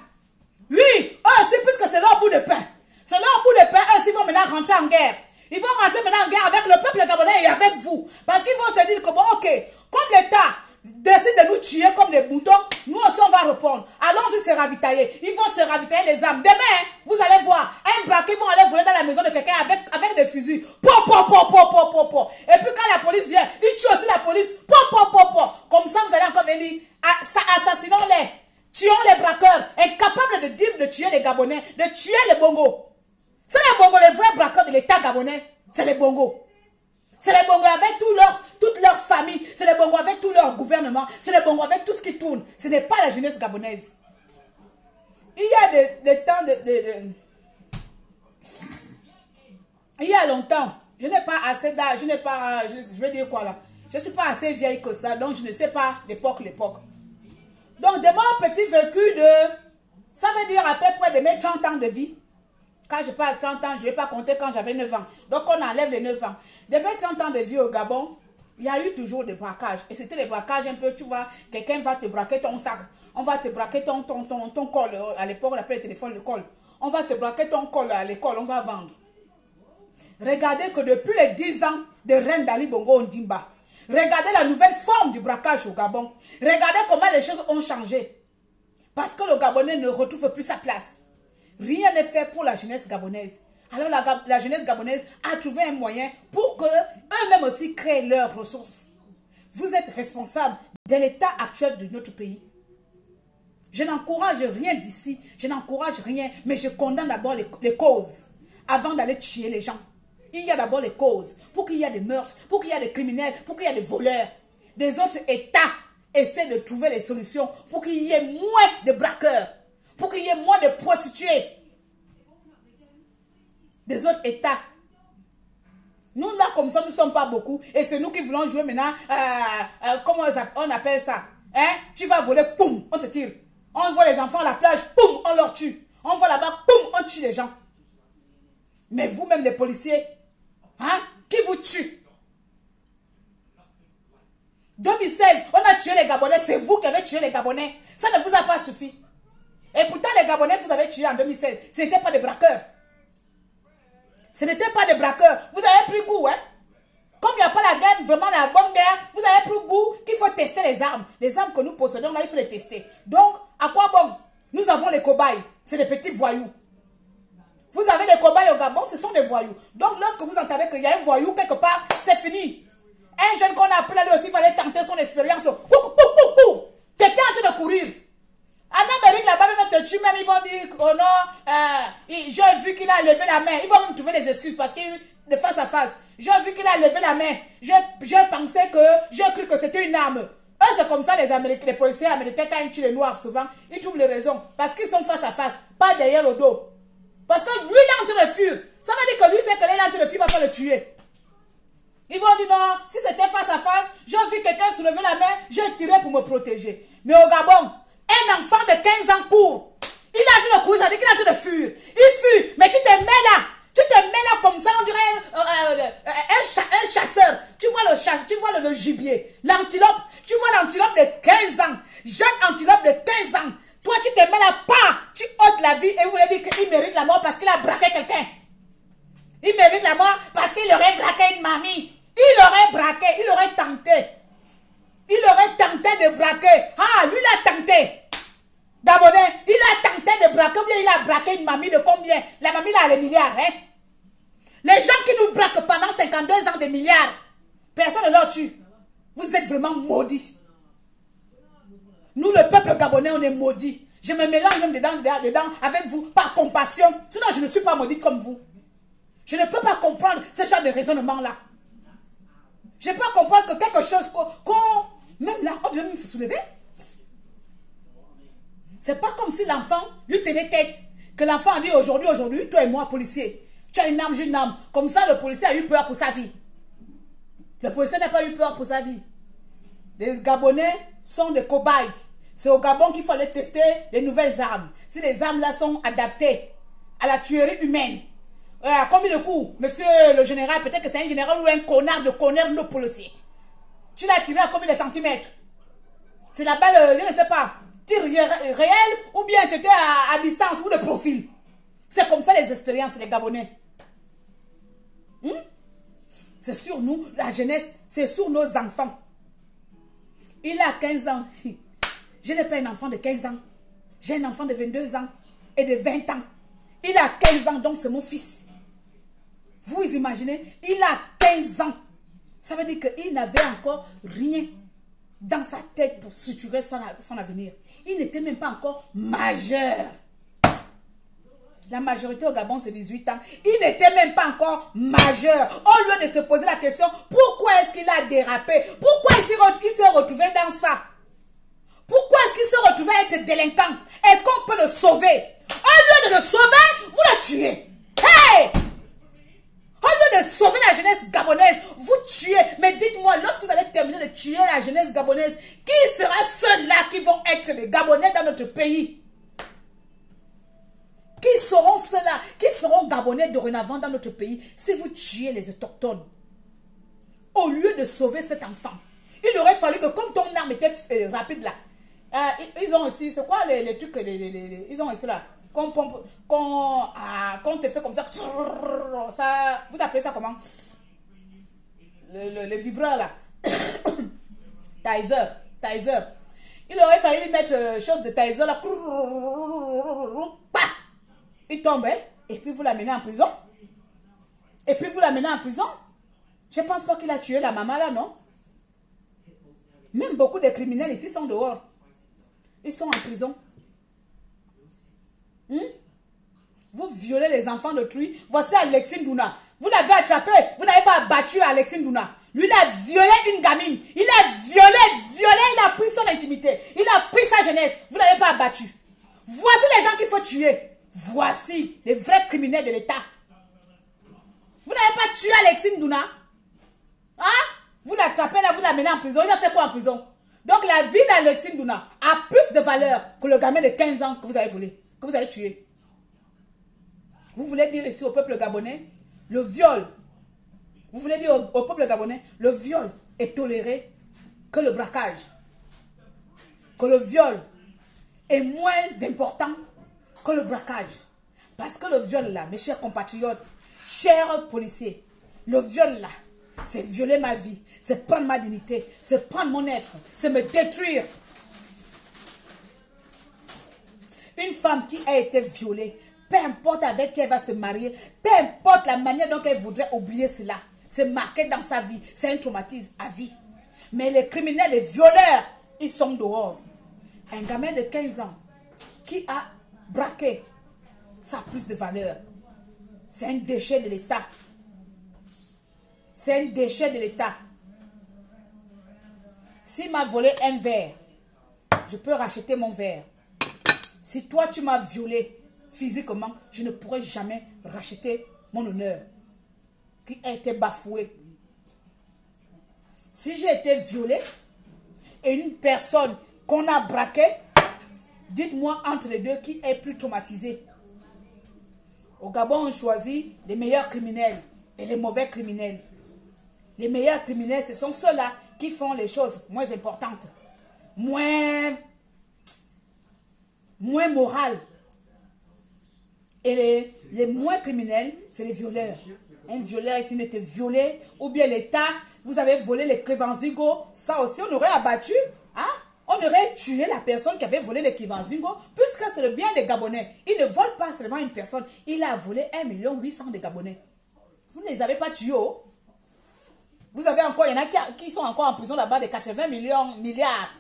Oui, eux aussi, puisque c'est leur bout de pain. C'est leur bout de pain, eux aussi vont maintenant rentrer en guerre. Ils vont rentrer maintenant en guerre avec le peuple gabonais et avec vous. Parce qu'ils vont se dire que bon, ok, comme l'État décide de nous tuer comme des boutons, nous aussi on va répondre. Allons-y se ravitailler. Ils vont se ravitailler les armes. Demain, vous allez voir, un braquet, ils vont aller voler dans la maison de quelqu'un avec des fusils. Et puis quand la police vient, ils tuent aussi la police. Comme ça, vous allez encore venir, assassinons-les, tuons les braqueurs, incapables de dire de tuer les Gabonais, de tuer les Bongos. C'est les Bongos, les vrais braqueurs de l'État gabonais, c'est les Bongos. C'est les Bongos avec toute leur famille. C'est les Bongos avec tout leur gouvernement. C'est les Bongos avec tout ce qui tourne. Ce n'est pas la jeunesse gabonaise. Il y a des temps il y a longtemps, je n'ai pas assez d'âge, je n'ai pas, je vais dire quoi là. Je ne suis pas assez vieille que ça, donc je ne sais pas l'époque. Donc, de mon petit vécu de... Ça veut dire à peu près de mes 30 ans de vie. Quand je parle de 30 ans, je ne vais pas compter quand j'avais 9 ans. Donc, on enlève les 9 ans. De mes 30 ans de vie au Gabon, il y a eu toujours des braquages. Et c'était des braquages un peu, tu vois, quelqu'un va te braquer ton sac. On va te braquer ton col. À l'époque, on appelait le téléphone le col. On va te braquer ton col à l'école, on va vendre. Regardez que depuis les 10 ans de Reine d'Ali Bongo Ondimba, regardez la nouvelle forme du braquage au Gabon. Regardez comment les choses ont changé. Parce que le Gabonais ne retrouve plus sa place. Rien n'est fait pour la jeunesse gabonaise. Alors la jeunesse gabonaise a trouvé un moyen pour qu'eux-mêmes aussi créent leurs ressources. Vous êtes responsable de l'état actuel de notre pays. Je n'encourage rien d'ici, je n'encourage rien, mais je condamne d'abord les causes avant d'aller tuer les gens. Il y a d'abord les causes, pour qu'il y ait des meurtres, pour qu'il y ait des criminels, pour qu'il y ait des voleurs. Des autres États essaient de trouver les solutions pour qu'il y ait moins de braqueurs, pour qu'il y ait moins de prostituées. Des autres États. Nous là comme ça, nous ne sommes pas beaucoup et c'est nous qui voulons jouer maintenant, comment on appelle ça, hein? Tu vas voler, boum, on te tire. On voit les enfants à la plage, boum, on leur tue. On voit là-bas, boum, on tue les gens. Mais vous-même les policiers, hein, qui vous tue? 2016, on a tué les Gabonais, c'est vous qui avez tué les Gabonais. Ça ne vous a pas suffi. Et pourtant les Gabonais que vous avez tués en 2016, ce n'étaient pas des braqueurs. Ce n'était pas des braqueurs. Vous avez pris goût, hein? Comme il n'y a pas la guerre, vraiment la bonne guerre, vous avez pris goût qu'il faut tester les armes. Les armes que nous possédons, là, il faut les tester. Donc, à quoi bon? Nous avons les cobayes. C'est des petits voyous. Vous avez des cobayes au Gabon, ce sont des voyous. Donc, lorsque vous entendez qu'il y a un voyou quelque part, c'est fini. Un jeune qu'on a appelé, lui aussi, il fallait tenter son expérience. Quelqu'un est en train de courir. En Amérique, là-bas, même te tue, même ils vont dire, oh non, j'ai vu qu'il a levé la main. Ils vont même trouver des excuses parce qu'il y a eu de face à face. J'ai vu qu'il a levé la main. J'ai cru que c'était une arme. Eux, c'est comme ça, les Américains, les policiers américains, quand ils tuent les Noirs, souvent, ils trouvent les raisons. Parce qu'ils sont face à face, pas derrière le dos. Parce que lui, il est en train de fuir. Ça veut dire que lui, c'est que est en train de fuir, il va pas le tuer. Ils vont dire non, si c'était face à face, j'ai vu quelqu'un soulever la main, j'ai tiré pour me protéger. Mais au Gabon, un enfant de 15 ans court. Il est en train de courir, ça veut dire qu'il est en train de fuir. Il fuit, mais tu te mets là. Tu te mets là comme ça, on dirait un chasseur. Tu vois le gibier, l'antilope. Tu vois l'antilope de 15 ans. Jeune antilope de 15 ans. Toi, tu te mets là, pas. Tu ôtes la vie et vous voulez dire qu'il mérite la mort parce qu'il a braqué quelqu'un. Il mérite la mort parce qu'il aurait braqué une mamie. Il aurait braqué, il aurait tenté. Il aurait tenté de braquer. Ah, lui, il a tenté. Gabonais, il a tenté de braquer, ou bien il a braqué une mamie de combien? La mamie, là, elle a les milliards, hein? Les gens qui nous braquent pendant 52 ans des milliards, personne ne leur tue. Vous êtes vraiment maudits. Nous, le peuple gabonais, on est maudits. Je me mélange même dedans avec vous, par compassion. Sinon, je ne suis pas maudite comme vous. Je ne peux pas comprendre ce genre de raisonnement-là. Je ne peux pas comprendre que quelque chose même là, on devait même se soulever. C'est pas comme si l'enfant lui tenait tête. Que l'enfant a dit aujourd'hui, toi et moi, policier, tu as une arme, j'ai une arme. Comme ça, le policier a eu peur pour sa vie. Le policier n'a pas eu peur pour sa vie. Les Gabonais sont des cobayes. C'est au Gabon qu'il fallait tester les nouvelles armes. Si les armes-là sont adaptées à la tuerie humaine. Combien de coups, monsieur le général, peut-être que c'est un général ou un connard de nos policiers. Tu l'as tiré à combien de centimètres? C'est la balle, je ne sais pas, tir réel ou bien tu étais à distance ou de profil. C'est comme ça les expériences, les Gabonais. C'est sur nous, la jeunesse, c'est sur nos enfants. Il a 15 ans. Je n'ai pas un enfant de 15 ans. J'ai un enfant de 22 ans et de 20 ans. Il a 15 ans, donc c'est mon fils. Vous imaginez, il a 15 ans. Ça veut dire qu'il n'avait encore rien dans sa tête pour structurer son avenir. Il n'était même pas encore majeur. La majorité au Gabon, c'est 18 ans. Il n'était même pas encore majeur. Au lieu de se poser la question, pourquoi est-ce qu'il a dérapé? Pourquoi il s'est retrouvé dans ça? Pourquoi est-ce qu'il s'est retrouvé à être délinquant? Est-ce qu'on peut le sauver? Au lieu de le sauver, vous le tuez. Hey! Au lieu lieu de sauver la jeunesse gabonaise, vous tuez. Mais dites-moi, lorsque vous allez terminer de tuer la jeunesse gabonaise, qui sera ceux-là qui vont être les Gabonais dans notre pays? Qui seront ceux-là qui seront Gabonais dorénavant dans notre pays si vous tuez les autochtones? Au lieu de sauver cet enfant, il aurait fallu que comme ton arme était rapide là, ils ont aussi, c'est quoi les trucs, ils ont aussi là, qu'on te fait comme ça, vous appelez ça comment? Le vibreur là. Taser. Il aurait fallu lui mettre chose de taser là. Il tombe, hein? Et puis vous l'amenez en prison. Je ne pense pas qu'il a tué la maman là, non? Même beaucoup de criminels ici sont dehors. Ils sont en prison. Vous violez les enfants d'autrui. Voici Alexis Ndouna. Vous l'avez attrapé. Vous n'avez pas abattu Alexis Ndouna. Lui, il a violé une gamine. Il a violé, il a pris son intimité. Il a pris sa jeunesse. Vous n'avez pas abattu. Voici les gens qu'il faut tuer. Voici les vrais criminels de l'État. Vous n'avez pas tué Alexis Ndouna. Hein? Vous l'attrapez là, vous l'amenez en prison. Il va faire quoi en prison? Donc la vie d'Alexis Ndouna a plus de valeur que le gamin de 15 ans que vous avez volé, que vous avez tué. Vous voulez dire ici au peuple gabonais, le viol. Vous voulez dire au peuple gabonais, le viol est toléré que le braquage. Que le viol est moins important que le braquage. Parce que le viol là, mes chers compatriotes, chers policiers, le viol là, c'est violer ma vie, c'est prendre ma dignité, c'est prendre mon être, c'est me détruire. Une femme qui a été violée, peu importe avec qui elle va se marier, peu importe la manière dont elle voudrait oublier cela, c'est marqué dans sa vie, c'est un traumatisme à vie. Mais les criminels, les violeurs, ils sont dehors. Un gamin de 15 ans qui a braqué, ça a plus de valeur. C'est un déchet de l'État. C'est un déchet de l'État. S'il m'a volé un verre, je peux racheter mon verre. Si toi, tu m'as violé physiquement, je ne pourrai jamais racheter mon honneur qui a été bafoué. Si j'ai été violé et une personne qu'on a braqué, dites-moi entre les deux qui est plus traumatisé. Au Gabon, on choisit les meilleurs criminels et les mauvais criminels. Les meilleurs criminels, ce sont ceux-là qui font les choses moins importantes, moins morales. Et les moins criminels, c'est les violeurs. Un violeur, il finit de te violer, ou bien l'État, vous avez volé les Kivanzingo, ça aussi, on aurait abattu, hein? On aurait tué la personne qui avait volé les Kivanzingo, puisque c'est le bien des Gabonais. Il ne vole pas seulement une personne, il a volé 1 800 000 de Gabonais. Vous ne les avez pas tués, oh? Vous avez encore, il y en a qui sont encore en prison là-bas de 80 milliards.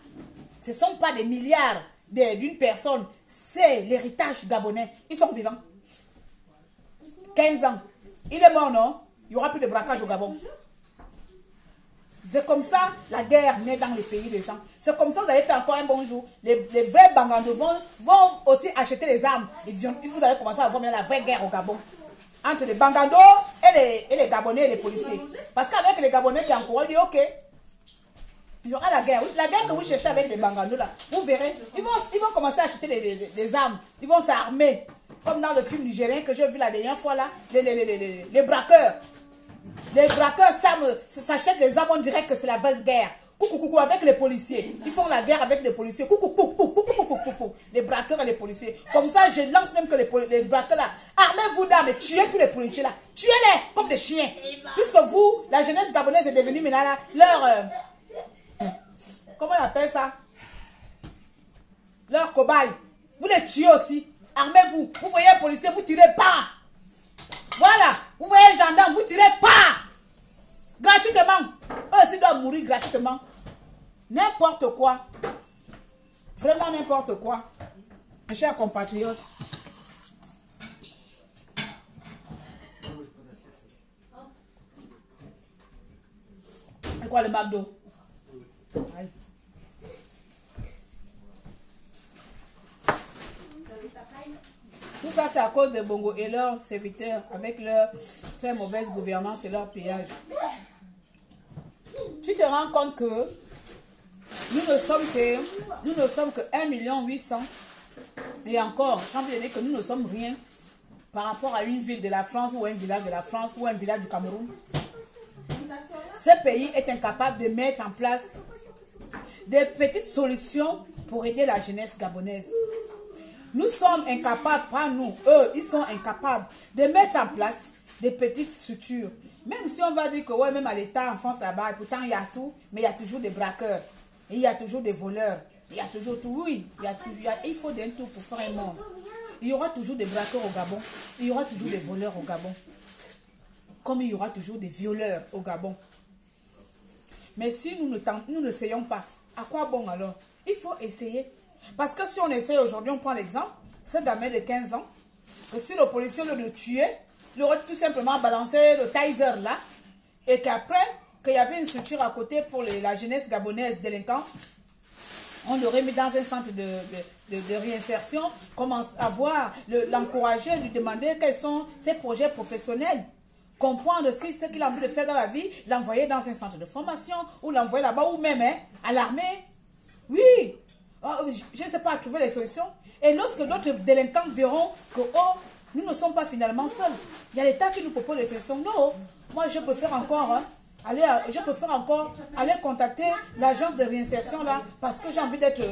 Ce ne sont pas des milliards d'une personne, c'est l'héritage gabonais. Ils sont vivants. 15 ans. Il est mort, non? Il n'y aura plus de braquage au Gabon. C'est comme ça la guerre naît dans les pays des gens. C'est comme ça que vous allez faire encore un bon jour. Les vrais bangandos vont aussi acheter les armes. Et vous allez commencer à voir la vraie guerre au Gabon. Entre les bangandos et les Gabonais et les policiers. Parce qu'avec les Gabonais qui encouragent, il dit ok, il y aura la guerre. La guerre que vous cherchez avec les bangandos là, vous verrez, ils vont commencer à acheter des armes. Ils vont s'armer. Comme dans le film nigérien que j'ai vu la dernière fois là, les braqueurs. Les braqueurs s'achètent les armes, on dirait que c'est la vraie guerre. Coucou, avec les policiers. Ils font la guerre avec les policiers. Coucou. Les braqueurs et les policiers. Comme ça, je lance même que les braqueurs là, armez-vous d'armes, tuez tous les policiers là. Tuez-les comme des chiens. Puisque vous, la jeunesse gabonaise est devenue maintenant là, leur... comment on appelle ça? Leur cobaye. Vous les tuez aussi. Armez-vous. Vous voyez un policier, vous tirez pas. Voilà. Vous voyez un gendarme, vous tirez pas. Gratuitement. Eux aussi doivent mourir gratuitement. N'importe quoi. Vraiment n'importe quoi. Mes chers compatriotes. Et quoi le McDo? Aïe. Tout ça c'est à cause de Bongo et leurs serviteurs, avec leur mauvaise gouvernance et leur pillage. Tu te rends compte que nous ne sommes que 1,8 million. Et encore, j'ai envie de dire que nous ne sommes rien par rapport à une ville de la France ou un village de la France ou un village du Cameroun. Ce pays est incapable de mettre en place des petites solutions pour aider la jeunesse gabonaise. Nous sommes incapables, pas nous, eux, ils sont incapables de mettre en place des petites structures. Même si on va dire que ouais, même à l'État en France là-bas, pourtant il y a tout, mais il y a toujours des braqueurs, et il y a toujours des voleurs, il y a toujours tout, oui, il faut d'un tout pour faire un monde. Il y aura toujours des braqueurs au Gabon, il y aura toujours des voleurs au Gabon, comme il y aura toujours des violeurs au Gabon. Mais si nous n'essayons pas, à quoi bon alors? Il faut essayer. Parce que si on essaye aujourd'hui, on prend l'exemple, ce gamin de 15 ans, que si le policier le tuait, il aurait tout simplement balancé le taser là, et qu'après, qu'il y avait une structure à côté pour la jeunesse gabonaise délinquante, on l'aurait mis dans un centre de réinsertion, commence à l'encourager, lui demander quels sont ses projets professionnels, comprendre aussi ce qu'il a envie de faire dans la vie, l'envoyer dans un centre de formation, ou l'envoyer là-bas, ou même à l'armée. Oui, je ne sais pas, trouver les solutions. Et lorsque d'autres délinquants verront que nous ne sommes pas finalement seuls, il y a l'État qui nous propose des solutions. Non, moi je préfère encore aller contacter l'agence de réinsertion là, parce que j'ai envie d'être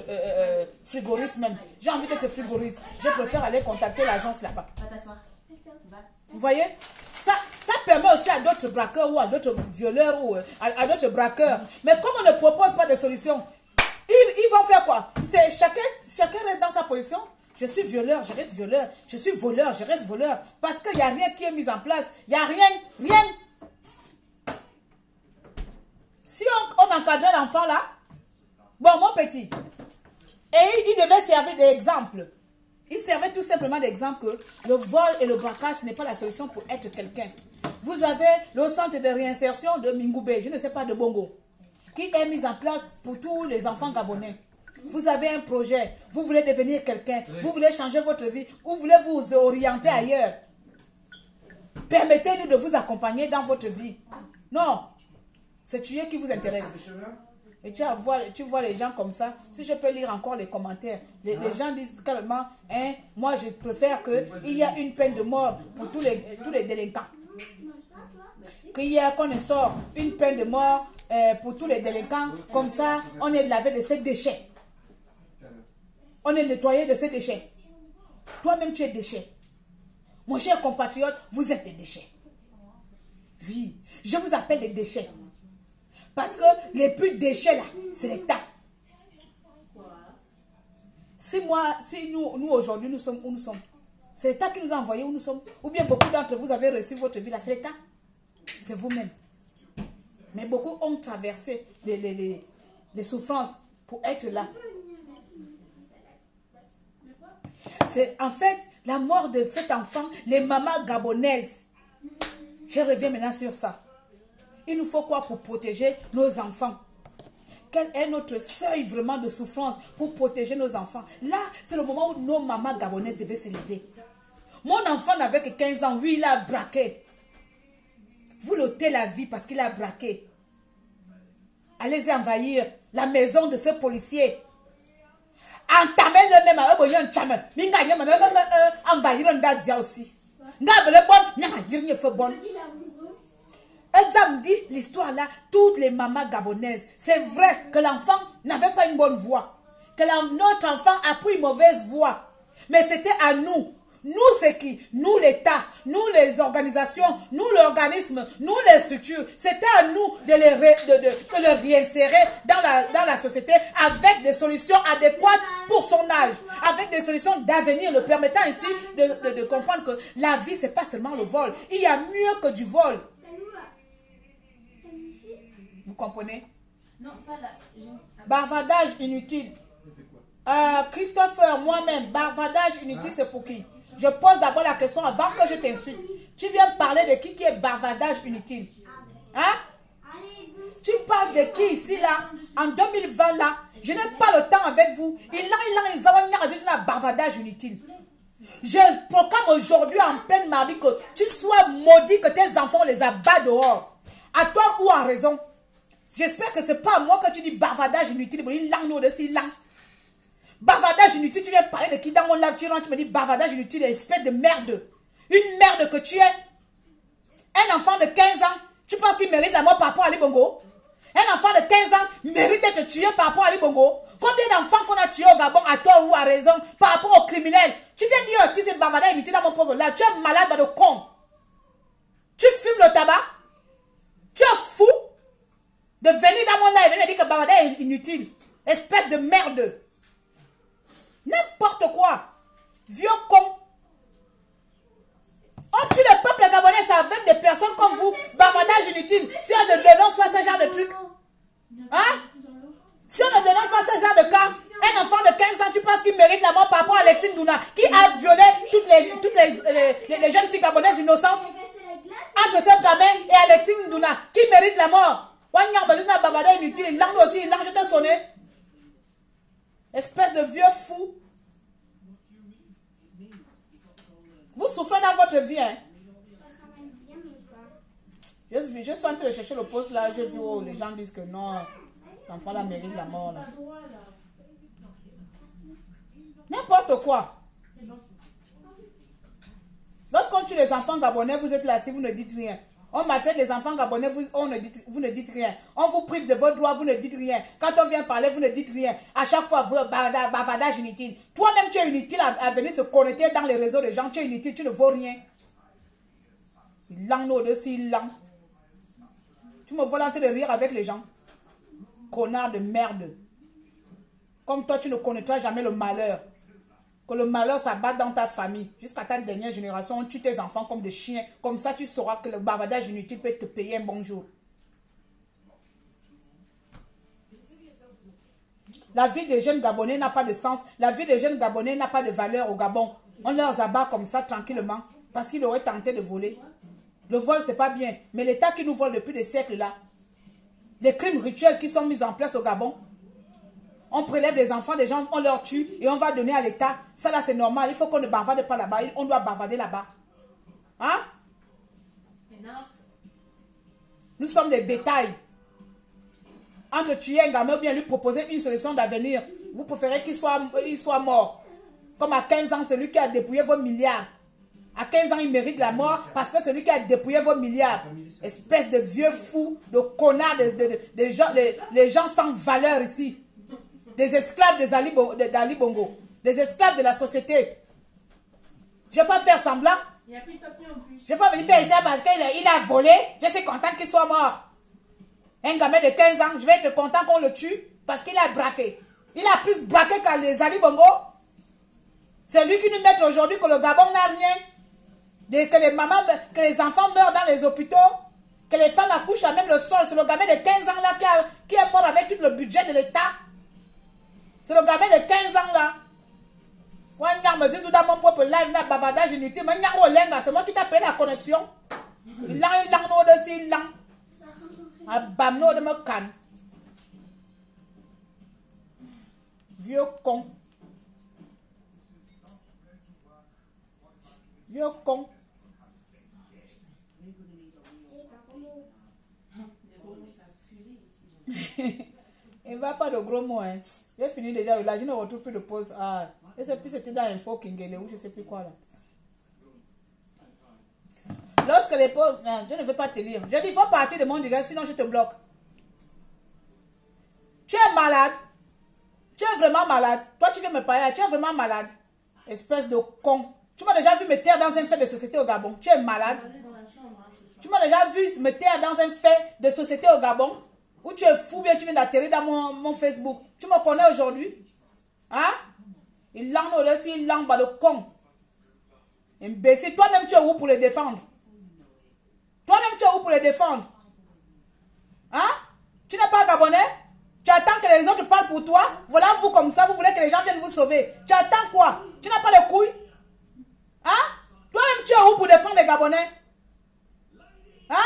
frigoriste même. J'ai envie d'être frigoriste. Je préfère aller contacter l'agence là-bas. Vous voyez? Ça permet aussi à d'autres braqueurs ou à d'autres violeurs ou à d'autres braqueurs. Mais comme on ne propose pas de solution, ils vont faire quoi? C'est chacun reste dans sa position. Je suis violeur, je reste violeur. Je suis voleur, je reste voleur. Parce qu'il n'y a rien qui est mis en place. Il n'y a rien. Si on encadrait l'enfant là, bon, mon petit, et il devait servir d'exemple. Il servait tout simplement d'exemple que le vol et le braquage, ce n'est pas la solution pour être quelqu'un. Vous avez le centre de réinsertion de Mingoubé, je ne sais pas, de Bongo, qui est mis en place pour tous les enfants gabonais. Vous avez un projet, vous voulez devenir quelqu'un, vous voulez changer votre vie, vous voulez vous orienter ailleurs. Permettez-nous de vous accompagner dans votre vie. Non, c'est tuer qui vous intéresse. Et tu vois les gens comme ça. Si je peux lire encore les commentaires, les gens disent carrément, moi je préfère qu'il y ait une peine de mort pour tous les délinquants. Qu'on instaure une peine de mort pour tous les délinquants. Comme ça, on est lavé de ces déchets. On est nettoyé de ces déchets. Toi-même, tu es déchet. Mon cher compatriote, vous êtes des déchets. Oui, je vous appelle des déchets. Parce que les plus déchets là, c'est l'État. Si nous aujourd'hui, nous sommes où nous sommes, c'est l'État qui nous a envoyés où nous sommes. Ou bien beaucoup d'entre vous avez reçu votre vie là, c'est l'État. C'est vous-même. Mais beaucoup ont traversé les souffrances pour être là. C'est en fait la mort de cet enfant, les mamans gabonaises. Je reviens maintenant sur ça. Il nous faut quoi pour protéger nos enfants? Quel est notre seuil vraiment de souffrance pour protéger nos enfants? Là, c'est le moment où nos mamans gabonaises devaient se lever. Mon enfant n'avait que 15 ans. Oui, il a braqué. Vous l'ôtez la vie parce qu'il a braqué. Allez envahir la maison de ce policier. Entamez-le même avec un chame. Envahir un dadia aussi. Exemple dit l'histoire là, toutes les mamans gabonaises, c'est vrai que l'enfant n'avait pas une bonne voix, que notre enfant a pris une mauvaise voix, mais c'était à nous. Nous c'est qui? Nous l'État, nous les organisations, nous l'organisme, nous les structures. C'était à nous de les réinsérer dans la société avec des solutions adéquates pour son âge, avec des solutions d'avenir, le permettant ainsi de comprendre que la vie c'est pas seulement le vol. Il y a mieux que du vol. Vous comprenez? Non, pas là. Bavardage inutile. Christopher, moi-même, bavardage inutile, c'est pour qui? Je pose d'abord la question avant que je t'insulte. Tu viens parler de qui est bavardage inutile? Hein? Tu parles de qui ici, là? En 2020, là? Je n'ai pas le temps avec vous. Il a un bavardage inutile. Je proclame aujourd'hui en pleine mardi que tu sois maudit, que tes enfants les abattent dehors. À toi ou à raison. J'espère que ce n'est pas à moi que tu dis bavardage inutile. Bavardage inutile, tu viens parler de qui dans mon live, tu rentres, tu me dis bavardage inutile, espèce de merde. Une merde que tu es. Un enfant de 15 ans, tu penses qu'il mérite la mort par rapport à Ali Bongo? Un enfant de 15 ans mérite d'être tué par rapport à Ali Bongo. Combien d'enfants qu'on a tués au Gabon à toi ou à raison par rapport aux criminels? Tu viens dire qui c'est bavardage inutile dans mon pauvre live. Tu es malade de con. Tu fumes le tabac. Tu es fou de venir dans mon live et me dire que bavardage est inutile. Espèce de merde. N'importe quoi. Vieux con. On tue le peuple gabonais, c'est avec des personnes comme vous. Bavardage inutile. Si on ne dénonce pas ce genre de truc. Hein? Si on ne dénonce pas ce genre de cas, un enfant de 15 ans, tu penses qu'il mérite la mort par rapport à Alexine Douna, qui a violé toutes les jeunes filles gabonaises innocentes. Entre ce gamin et Alexine Douna, qui mérite la mort? Bavardage inutile. Langue aussi, langue, je t'ai sonné. Espèce de vieux fou. Vous souffrez dans votre vie, hein? Je suis en train de chercher le poste là. J'ai vu où les gens disent que non, l'enfant là mérite la mort là. N'importe quoi. Lorsqu'on tue les enfants gabonais, vous êtes là si vous ne dites rien. On maltraite les enfants gabonais, vous ne dites rien. On vous prive de vos droits, vous ne dites rien. Quand on vient parler, vous ne dites rien. À chaque fois, vous bavardage inutile. Toi-même, tu es inutile à venir se connecter dans les réseaux des gens. Tu es inutile, tu ne vaux rien. Langue au-dessus, langue. Tu me vois en train de rire avec les gens. Connard de merde. Comme toi, tu ne connaîtras jamais le malheur. Que le malheur s'abatte dans ta famille. Jusqu'à ta dernière génération, on tue tes enfants comme des chiens. Comme ça, tu sauras que le bavardage inutile peut te payer un bon jour. La vie des jeunes Gabonais n'a pas de sens. La vie des jeunes Gabonais n'a pas de valeur au Gabon. On leur abat comme ça tranquillement. Parce qu'ils auraient tenté de voler. Le vol, c'est pas bien. Mais l'État qui nous vole depuis des siècles là. Les crimes rituels qui sont mis en place au Gabon. On prélève les enfants des gens, on leur tue et on va donner à l'État. Ça là c'est normal, il faut qu'on ne bavarde pas là-bas, on doit bavarder là-bas. Hein? Nous sommes des bétails. Entre tuer un gamin ou bien lui proposer une solution d'avenir, vous préférez qu'il soit mort. Comme à 15 ans, celui qui a dépouillé vos milliards. À 15 ans, il mérite la mort parce que celui qui a dépouillé vos milliards. Espèce de vieux fou, de connard, les gens sans valeur ici. Des esclaves d'Ali Bongo. Des esclaves de la société. Je ne vais pas faire semblant. Je ne vais pas venir faire ça parce qu'il a volé. Je suis content qu'il soit mort. Un gamin de 15 ans, je vais être content qu'on le tue parce qu'il a braqué. Il a plus braqué qu'à les Ali Bongo. C'est lui qui nous met aujourd'hui que le Gabon n'a rien. Que les enfants meurent dans les hôpitaux. Que les femmes accouchent à même le sol. C'est le gamin de 15 ans là qui est mort avec tout le budget de l'État. C'est le gamin de 15 ans là. Me dit tout dans mon propre live, là, bavardage inutile. C'est moi qui t'ai payé la connexion. Il a un langue au-dessus, il a un bamno de me canne. Vieux con. Vieux con. Il ne va pas de gros mots. Hein. J'ai fini déjà. Là, je ne retrouve plus de pause. Ah. Et c'est plus c'était dans Info Kingele ou je ne sais plus quoi là. Lorsque les pauvres... Non, je ne veux pas te lire. Je dis, il faut partir de mon direct, sinon je te bloque. Tu es malade. Tu es vraiment malade. Toi, tu viens me parler. Tu es vraiment malade. Espèce de con. Tu m'as déjà vu me taire dans un fait de société au Gabon. Tu es malade. Tu m'as déjà vu me taire dans un fait de société au Gabon. Ou tu es fou, bien tu viens d'atterrir dans mon Facebook. Tu me connais aujourd'hui? Hein? Il langue au-dessus, il langue le con. Imbécile, toi-même tu es où pour les défendre? Toi-même tu es où pour les défendre? Hein? Tu n'es pas Gabonais? Tu attends que les autres parlent pour toi? Voilà vous comme ça, vous voulez que les gens viennent vous sauver. Tu attends quoi? Tu n'as pas les couilles? Hein? Toi-même tu es où pour défendre les Gabonais? Hein?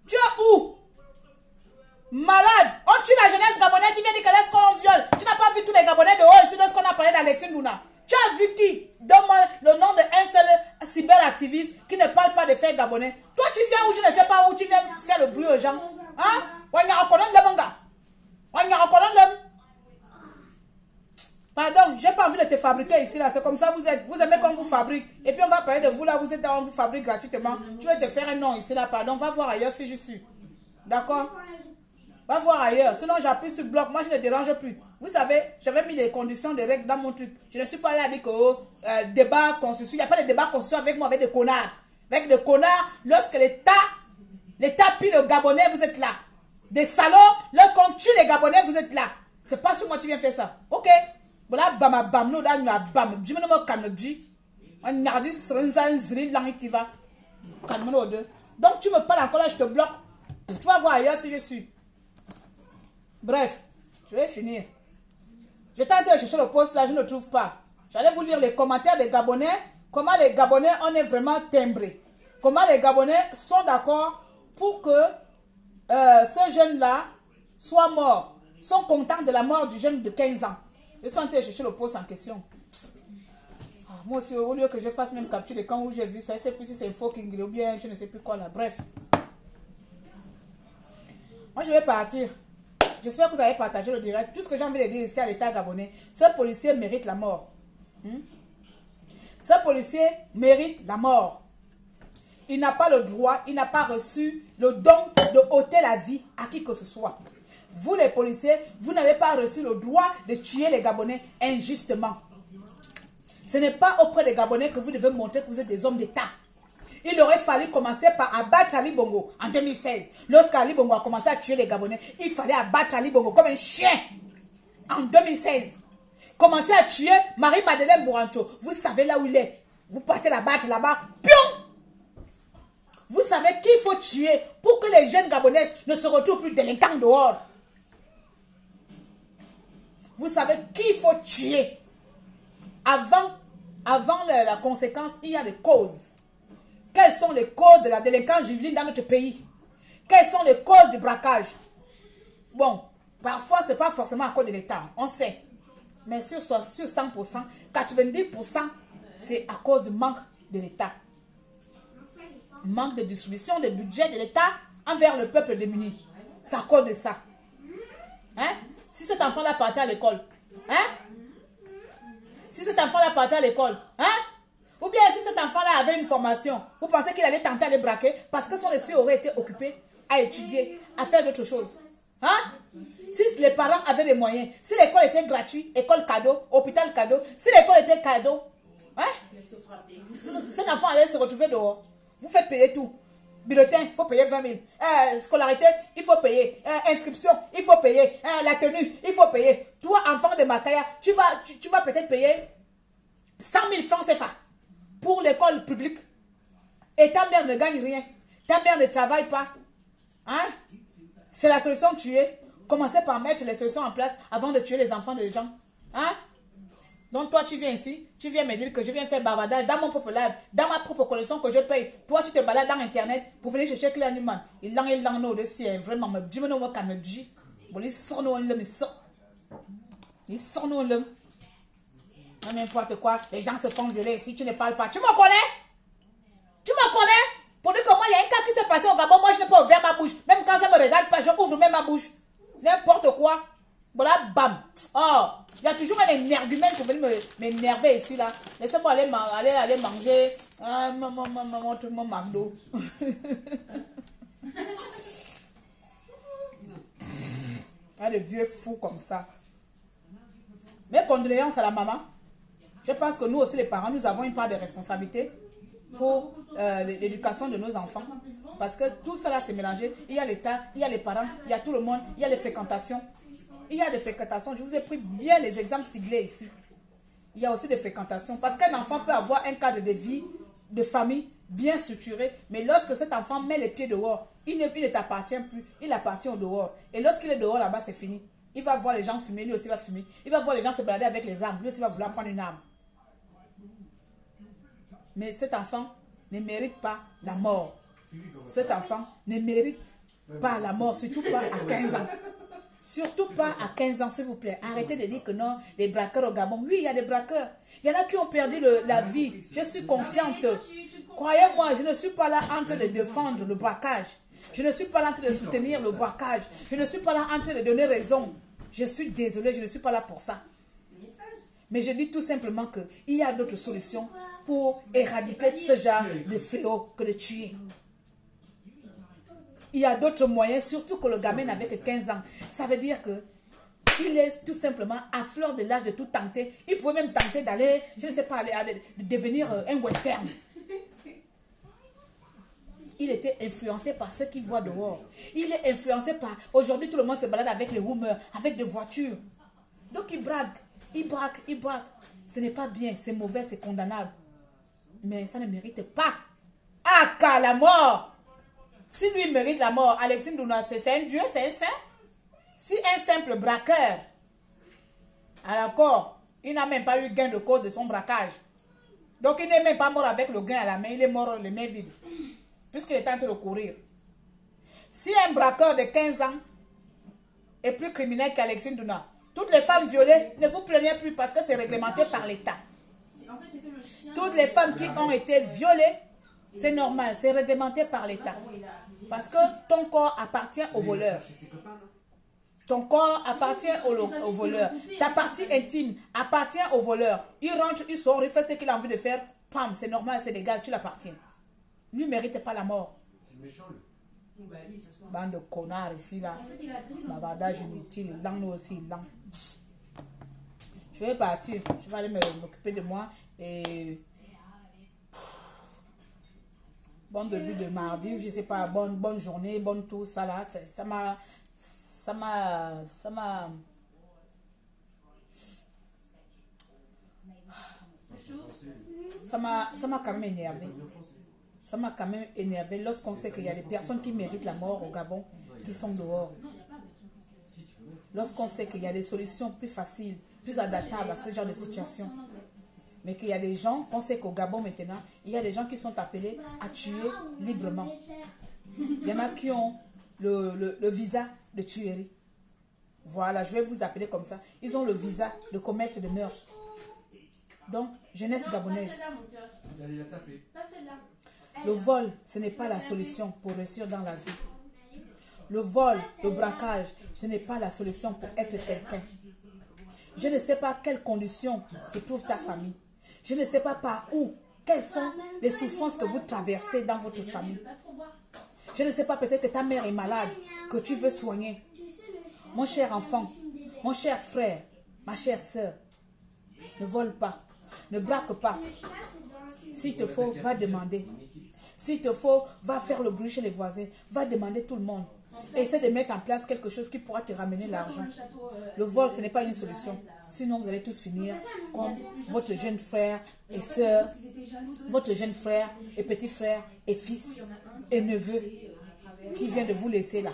Tu es où? Malade. On tue la jeunesse gabonaise, tu viens dire que laisse qu'on viole. Tu n'as pas vu tous les Gabonais de haut ici lorsqu'on a parlé d'Alexine Douna. Tu as vu qui? Donne-moi le nom d'un seul cyberactiviste qui ne parle pas de faits gabonais. Toi, tu viens où tu ne sais pas où tu viens faire le bruit aux gens. Hein? Pardon, j'ai pas envie de te fabriquer ici, là. C'est comme ça, vous êtes. Vous aimez qu'on vous fabrique. Et puis on va parler de vous, là. Vous êtes, on vous fabrique gratuitement. Tu vas te faire un nom ici, là. Pardon, va voir ailleurs si je suis. D'accord? Va voir ailleurs. Sinon, j'appuie sur bloc. Moi, je ne dérange plus. Vous savez, j'avais mis les conditions, des règles dans mon truc. Je ne suis pas allé à dire que débat constitution. Il n'y a pas de débat constitution avec moi, avec des connards. Avec des connards, lorsque l'État pille le Gabonais, vous êtes là. Des salauds, lorsqu'on tue les Gabonais, vous êtes là. C'est pas sur moi que tu viens faire ça. Ok? Voilà, bam, bam, nous, là, bam. Dis-moi, non, calme-toi. On a dit, calme-nous deux. Donc, tu me parles encore là, je te bloque. Tu vas voir ailleurs si je suis. Bref, je vais finir. J'étais en train de chercher le poste là, je ne trouve pas. J'allais vous lire les commentaires des Gabonais. Comment les Gabonais, on est vraiment timbrés. Comment les Gabonais sont d'accord pour que ce jeune-là soit mort. Sont contents de la mort du jeune de 15 ans. Je suis en train de chercher le poste en question. Moi aussi, au lieu que je fasse même capture de camp où j'ai vu ça, je ne sais plus si c'est faux ou bien je ne sais plus quoi là. Bref. Moi, je vais partir. J'espère que vous avez partagé le direct. Tout ce que j'ai envie de dire ici à l'État gabonais, ce policier mérite la mort. Ce policier mérite la mort. Il n'a pas le droit, il n'a pas reçu le don de ôter la vie à qui que ce soit. Vous les policiers, vous n'avez pas reçu le droit de tuer les Gabonais injustement. Ce n'est pas auprès des Gabonais que vous devez montrer que vous êtes des hommes d'État. Il aurait fallu commencer par abattre Ali Bongo en 2016. Lorsqu'Ali Bongo a commencé à tuer les Gabonais, il fallait abattre Ali Bongo comme un chien en 2016. Commencez à tuer Marie-Madeleine Bourancho. Vous savez là où il est. Vous partez la battre là-bas. Pion! Vous savez qu'il faut tuer pour que les jeunes Gabonaises ne se retrouvent plus délinquants dehors. Vous savez qu'il faut tuer. Avant la conséquence, il y a les causes. Quelles sont les causes de la délinquance juvénile dans notre pays? Quelles sont les causes du braquage? Bon, parfois, ce n'est pas forcément à cause de l'État. On sait. Mais sur 100%, 90%, c'est à cause du manque de l'État. Manque de distribution des budgets de l'État envers le peuple démuni. C'est à cause de ça. Hein? Si cet enfant-là partait à l'école, hein? Si cet enfant-là partait à l'école, hein? Ou bien si cet enfant-là avait une formation, vous pensez qu'il allait tenter à les braquer parce que son esprit aurait été occupé à étudier, à faire d'autres choses. Hein? Si les parents avaient des moyens, si l'école était gratuite, école cadeau, hôpital cadeau, si l'école était cadeau, hein? Cet enfant allait se retrouver dehors. Vous faites payer tout. Bulletin, il faut payer 20 000. Scolarité, il faut payer. Inscription, il faut payer. La tenue, il faut payer. Toi, enfant de Makaya, tu vas peut-être payer 100 000 francs CFA pour l'école publique. Et ta mère ne gagne rien. Ta mère ne travaille pas. Hein? C'est la solution de tuer. Commencez par mettre les solutions en place avant de tuer les enfants des gens. Hein? Donc toi tu viens ici, tu viens me dire que je viens faire bavardage dans mon propre live, dans ma propre connexion que je paye. Toi tu te balades dans internet pour venir chercher Claire Newman. Il l'a non de si vraiment me dit non moi quand me dit. Bon il sort nous le sort. Il sort nous le. Non n'importe quoi, les gens se font violer si tu ne parles pas. Tu me connais? Tu me connais? Pour dire que moi il y a un cas qui s'est passé au Gabon, moi je n'ai pas ouvert ma bouche. Même quand ça me regarde pas, je ouvre même ma bouche. N'importe quoi. Voilà, bam. Oh, il y a toujours un énergumène pour venir m'énerver ici, là. Laissez-moi aller manger mon McDo. Il y a des vieux fous comme ça. Mes condoléances à la maman. Je pense que nous aussi, les parents, nous avons une part de responsabilité pour l'éducation de nos enfants. Parce que tout cela s'est mélangé. Il y a l'État, il y a les parents, il y a tout le monde, il y a les fréquentations. Il y a des fréquentations. Je vous ai pris bien les exemples ciblés ici. Il y a aussi des fréquentations. Parce qu'un enfant peut avoir un cadre de vie, de famille bien structuré. Mais lorsque cet enfant met les pieds dehors, il ne t'appartient plus. Il appartient au dehors. Et lorsqu'il est dehors là-bas, c'est fini. Il va voir les gens fumer, lui aussi va fumer. Il va voir les gens se balader avec les armes, lui aussi va vouloir prendre une arme. Mais cet enfant ne mérite pas la mort. Cet enfant ne mérite pas la mort, surtout pas à 15 ans. Surtout pas à 15 ans, s'il vous plaît. Arrêtez de dire que non, les braqueurs au Gabon. Oui, il y a des braqueurs. Il y en a qui ont perdu la vie. Je suis consciente. Croyez-moi, je ne suis pas là en train de défendre le braquage. Je ne suis pas là en train de soutenir le braquage. Je ne suis pas là en train de donner raison. Je suis désolée, je ne suis pas là pour ça. Mais je dis tout simplement qu'il y a d'autres solutions pour éradiquer ce genre de fléau que de tuer. Il y a d'autres moyens, surtout que le gamin n'avait que 15 ans. Ça veut dire que il est tout simplement à fleur de l'âge de tout tenter. Il pouvait même tenter d'aller, je ne sais pas, de devenir un western. Il était influencé par ce qu'il voit dehors. Il est influencé par... Aujourd'hui, tout le monde se balade avec les rumeurs, avec des voitures. Donc, il braque, il braque, il braque. Ce n'est pas bien, c'est mauvais, c'est condamnable. Mais ça ne mérite pas. Ah, car la mort! Si lui mérite la mort, Alexis Ndouna, c'est un dieu, c'est un saint. Si un simple braqueur, alors il n'a même pas eu gain de cause de son braquage. Donc il n'est même pas mort avec le gain à la main, il est mort les mains vides. Puisqu'il est en train de courir. Si un braqueur de 15 ans est plus criminel qu'Alexis Ndouna, toutes les femmes violées, ne vous plaignez plus parce que c'est réglementé par l'État. Toutes les femmes qui ont été violées, c'est normal, c'est réglementé par l'État. Parce que ton corps appartient au voleur. Ton corps appartient au voleur. Ta partie intime appartient au voleur. Il rentre, il sort, il fait ce qu'il a envie de faire. Pam, c'est normal, c'est légal, tu l'appartiens. Lui ne mérite pas la mort. C'est méchant, lui. Bande de connards ici, là. Mabadage inutile, l'angle aussi, l'angle. Je vais partir. Je vais aller m'occuper de moi. Et... bon début de mardi, je sais pas, bonne journée, bonne tout, ça là, ça m'a quand même énervé. Ça m'a quand même énervé lorsqu'on sait qu'il y a des personnes qui méritent la mort au Gabon, qui sont dehors. Lorsqu'on sait qu'il y a des solutions plus faciles, plus adaptables à ce genre de situation. Mais qu'il y a des gens, on sait qu'au Gabon maintenant, il y a des gens qui sont appelés à tuer librement. Il y en a qui ont le visa de tuerie. Voilà, je vais vous appeler comme ça. Ils ont le visa de commettre des meurtres. Donc, jeunesse gabonaise. Le vol, ce n'est pas la solution pour réussir dans la vie. Le vol, le braquage, ce n'est pas la solution pour être quelqu'un. Je ne sais pas quelles conditions se trouve ta famille. Je ne sais pas par où, quelles sont les souffrances que vous traversez dans votre famille. Je ne sais pas, peut-être que ta mère est malade, que tu veux soigner. Mon cher enfant, mon cher frère, ma chère soeur, ne vole pas, ne braque pas. S'il te faut, va demander. S'il te faut, va faire le bruit chez les voisins, va demander tout le monde. Essaie de mettre en place quelque chose qui pourra te ramener l'argent. Le vol, ce n'est pas une solution. Sinon, vous allez tous finir comme votre jeune frère et soeur, votre jeune frère et petit frère et fils et neveu qui vient de vous laisser là.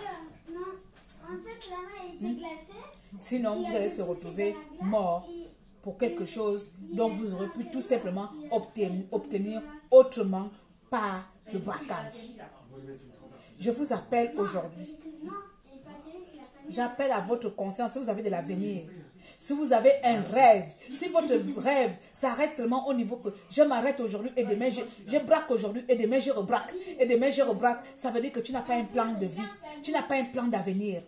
Sinon, vous allez se retrouver mort pour quelque chose dont vous aurez pu tout simplement obtenir autrement par le braquage. Je vous appelle aujourd'hui. J'appelle à votre conscience si vous avez de l'avenir. Si vous avez un rêve, si votre rêve s'arrête seulement au niveau que je m'arrête aujourd'hui et demain je braque aujourd'hui et demain je rebraque et demain je rebraque, ça veut dire que tu n'as pas un plan de vie, tu n'as pas un plan d'avenir.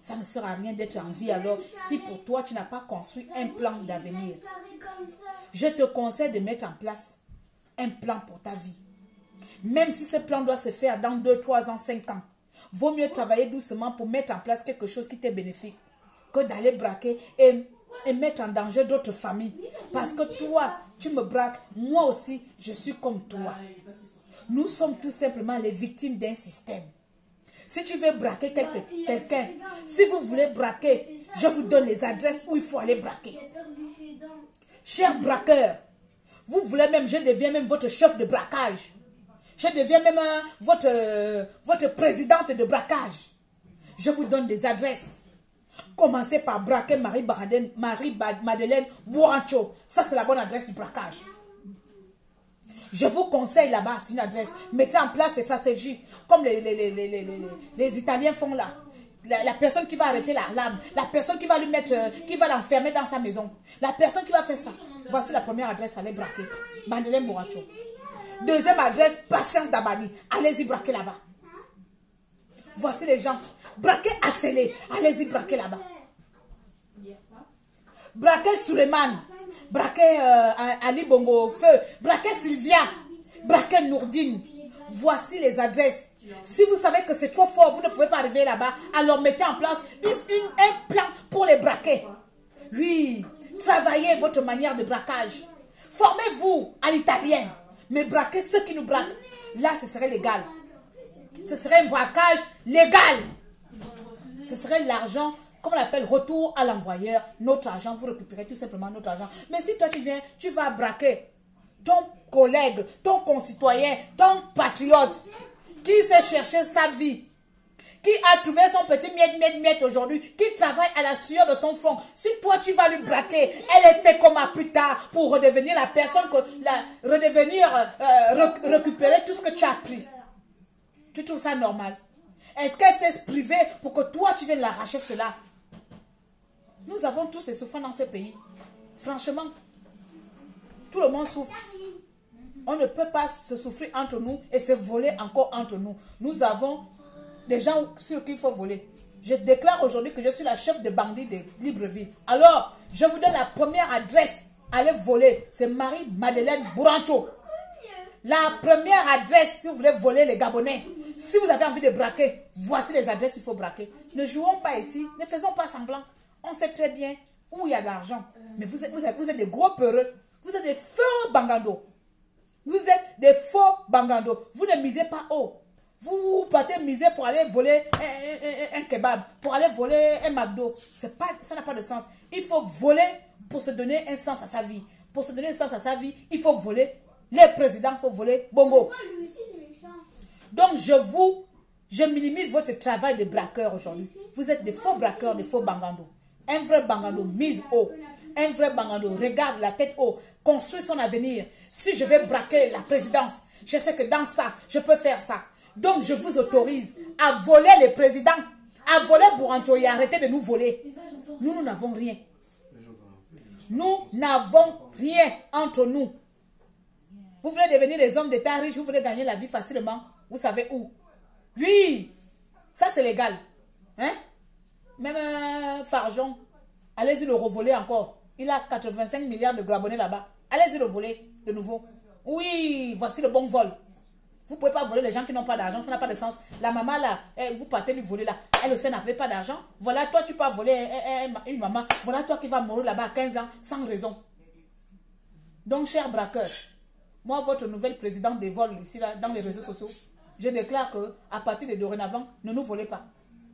Ça ne sert à rien d'être en vie alors si pour toi tu n'as pas construit un plan d'avenir. Je te conseille de mettre en place un plan pour ta vie. Même si ce plan doit se faire dans 2, 3 ans, 5 ans, vaut mieux travailler doucement pour mettre en place quelque chose qui t'est bénéfique que d'aller braquer et mettre en danger d'autres familles. Parce que toi, tu me braques, moi aussi, je suis comme toi. Nous sommes tout simplement les victimes d'un système. Si tu veux braquer quelqu'un, si vous voulez braquer, je vous donne les adresses où il faut aller braquer. Cher braqueur, vous voulez même, je deviens même votre chef de braquage. Je deviens même votre présidente de braquage. Je vous donne des adresses. Commencez par braquer Marie-Madeleine Bourancho. Ça, c'est la bonne adresse du braquage. Je vous conseille là-bas, c'est une adresse. Mettez en place des stratégies comme les Italiens font là. La personne qui va arrêter l'alarme, la personne qui va lui mettre, qui va l'enfermer dans sa maison, la personne qui va faire ça. Voici la première adresse, allez braquer. Bandelem Bouracho. Deuxième adresse, Patience Dabani. Allez-y braquer là-bas. Voici les gens. Braquer Assélé. Allez-y braquer là-bas. Braquer Suleiman. Braquer Ali Bongo Feu. Braquer Sylvia. Braquer Nourdine. Voici les adresses. Si vous savez que c'est trop fort, vous ne pouvez pas arriver là-bas, alors mettez en place un plan pour les braquer. Oui, travaillez votre manière de braquage. Formez-vous à l'italienne, mais braquez ceux qui nous braquent. Là, ce serait légal. Ce serait un braquage légal. Ce serait l'argent, comme on l'appelle, retour à l'envoyeur. Notre argent, vous récupérez tout simplement notre argent. Mais si toi tu viens, tu vas braquer ton collègue, ton concitoyen, ton patriote, qui sait chercher sa vie, qui a trouvé son petit miette aujourd'hui, qui travaille à la sueur de son front. Si toi tu vas lui braquer, elle est fait comment plus tard pour redevenir la personne, récupérer tout ce que tu as pris. Tu trouves ça normal? Est-ce qu'elle s'est privée pour que toi tu viennes l'arracher cela? Nous avons tous les souffrances dans ce pays. Franchement, tout le monde souffre. On ne peut pas se souffrir entre nous et se voler encore entre nous. Nous avons des gens sur qui il faut voler. Je déclare aujourd'hui que je suis la chef de bandits de Libreville. Alors, je vous donne la première adresse. Allez voler. C'est Marie-Madeleine Bourancho. La première adresse, si vous voulez voler les Gabonais, si vous avez envie de braquer, voici les adresses qu'il faut braquer. Ne jouons pas ici, ne faisons pas semblant. On sait très bien où il y a de l'argent. Mais vous êtes des gros peureux. Vous êtes des faux bangandos. Vous êtes des faux bangandos. Vous ne misez pas haut. Vous partez miser pour aller voler un kebab, pour aller voler un McDo. Ça n'a pas de sens. Il faut voler pour se donner un sens à sa vie. Pour se donner un sens à sa vie, il faut voler. Les présidents, il faut voler. Bongo. Donc, je minimise votre travail de braqueur aujourd'hui. Vous êtes des faux braqueurs, des faux bangandos. Un vrai bangando mise haut. Un vrai bangando regarde la tête haut. Construit son avenir. Si je vais braquer la présidence, je sais que dans ça, je peux faire ça. Donc, je vous autorise à voler les présidents, à voler Bourancho et arrêtez de nous voler. Nous n'avons rien. Nous n'avons rien entre nous. Vous voulez devenir des hommes d'État riches, vous voulez gagner la vie facilement. Vous savez où? Oui, ça c'est légal. Hein? Même Farjon, allez-y le revoler encore. Il a 85 milliards de Gabonais là-bas. Allez-y le voler de nouveau. Oui, voici le bon vol. Vous ne pouvez pas voler les gens qui n'ont pas d'argent, ça n'a pas de sens. La maman là, vous partez lui voler là. Elle aussi n'avait pas d'argent. Voilà, toi tu peux voler une maman. Voilà toi qui vas mourir là-bas à 15 ans sans raison. Donc, chers braqueurs, moi, votre nouvelle présidente des vols ici là, dans les réseaux sociaux, je déclare que à partir de dorénavant, ne nous volez pas.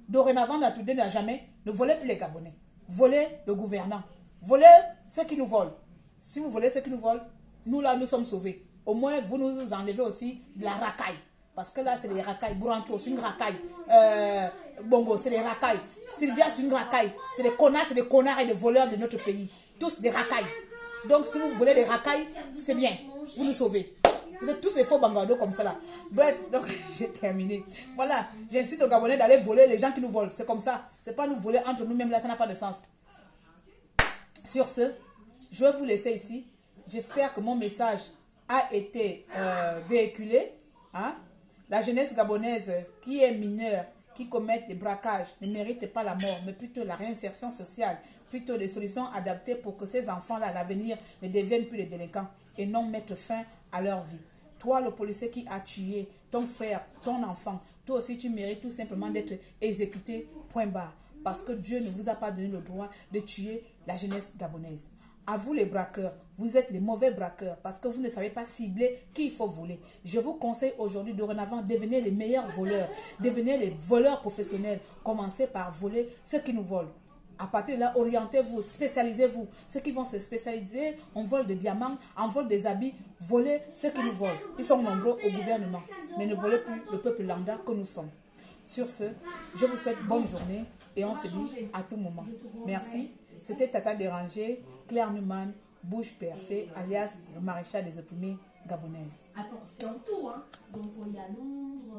Dorénavant, n'a tout donné à jamais, ne volez plus les Gabonais. Volez le gouvernant. Volez ceux qui nous volent. Si vous volez ceux qui nous volent, nous là, nous sommes sauvés. Au moins, vous nous enlevez aussi de la racaille. Parce que là, c'est des racailles. Bourancho, c'est une racaille. Bongo, c'est des racailles. Sylvia, c'est une racaille. C'est des connards et des voleurs de notre pays. Tous des racailles. Donc, si vous voulez des racailles, c'est bien. Vous nous sauvez. Vous êtes tous les faux bangados comme ça là. Bref, donc j'ai terminé. Voilà, j'incite aux Gabonais d'aller voler les gens qui nous volent. C'est comme ça. C'est pas nous voler entre nous-mêmes là, ça n'a pas de sens. Sur ce, je vais vous laisser ici. J'espère que mon message a été véhiculé. Hein? La jeunesse gabonaise qui est mineure, qui commet des braquages, ne mérite pas la mort, mais plutôt la réinsertion sociale, plutôt des solutions adaptées pour que ces enfants-là, à l'avenir, ne deviennent plus des délinquants et non mettre fin à leur vie. Toi, le policier qui a tué ton frère, ton enfant, toi aussi, tu mérites tout simplement d'être exécuté, point barre. Parce que Dieu ne vous a pas donné le droit de tuer la jeunesse gabonaise. À vous les braqueurs, vous êtes les mauvais braqueurs parce que vous ne savez pas cibler qui il faut voler. Je vous conseille aujourd'hui, dorénavant, devenez les meilleurs voleurs. Devenez les voleurs professionnels. Commencez par voler ceux qui nous volent. À partir de là, orientez-vous, spécialisez-vous. Ceux qui vont se spécialiser en vol de diamants, en vol des habits, volez ceux qui nous volent. Ils sont nombreux au gouvernement, mais ne volez plus le peuple lambda que nous sommes. Sur ce, je vous souhaite bonne journée et on se dit à tout moment. Merci. C'était Tata Dérangé, Claire Newman, bouche percée, alias le maréchal des opprimés gabonaises. Attends, c'est en tout, hein. Donc il y a Londres.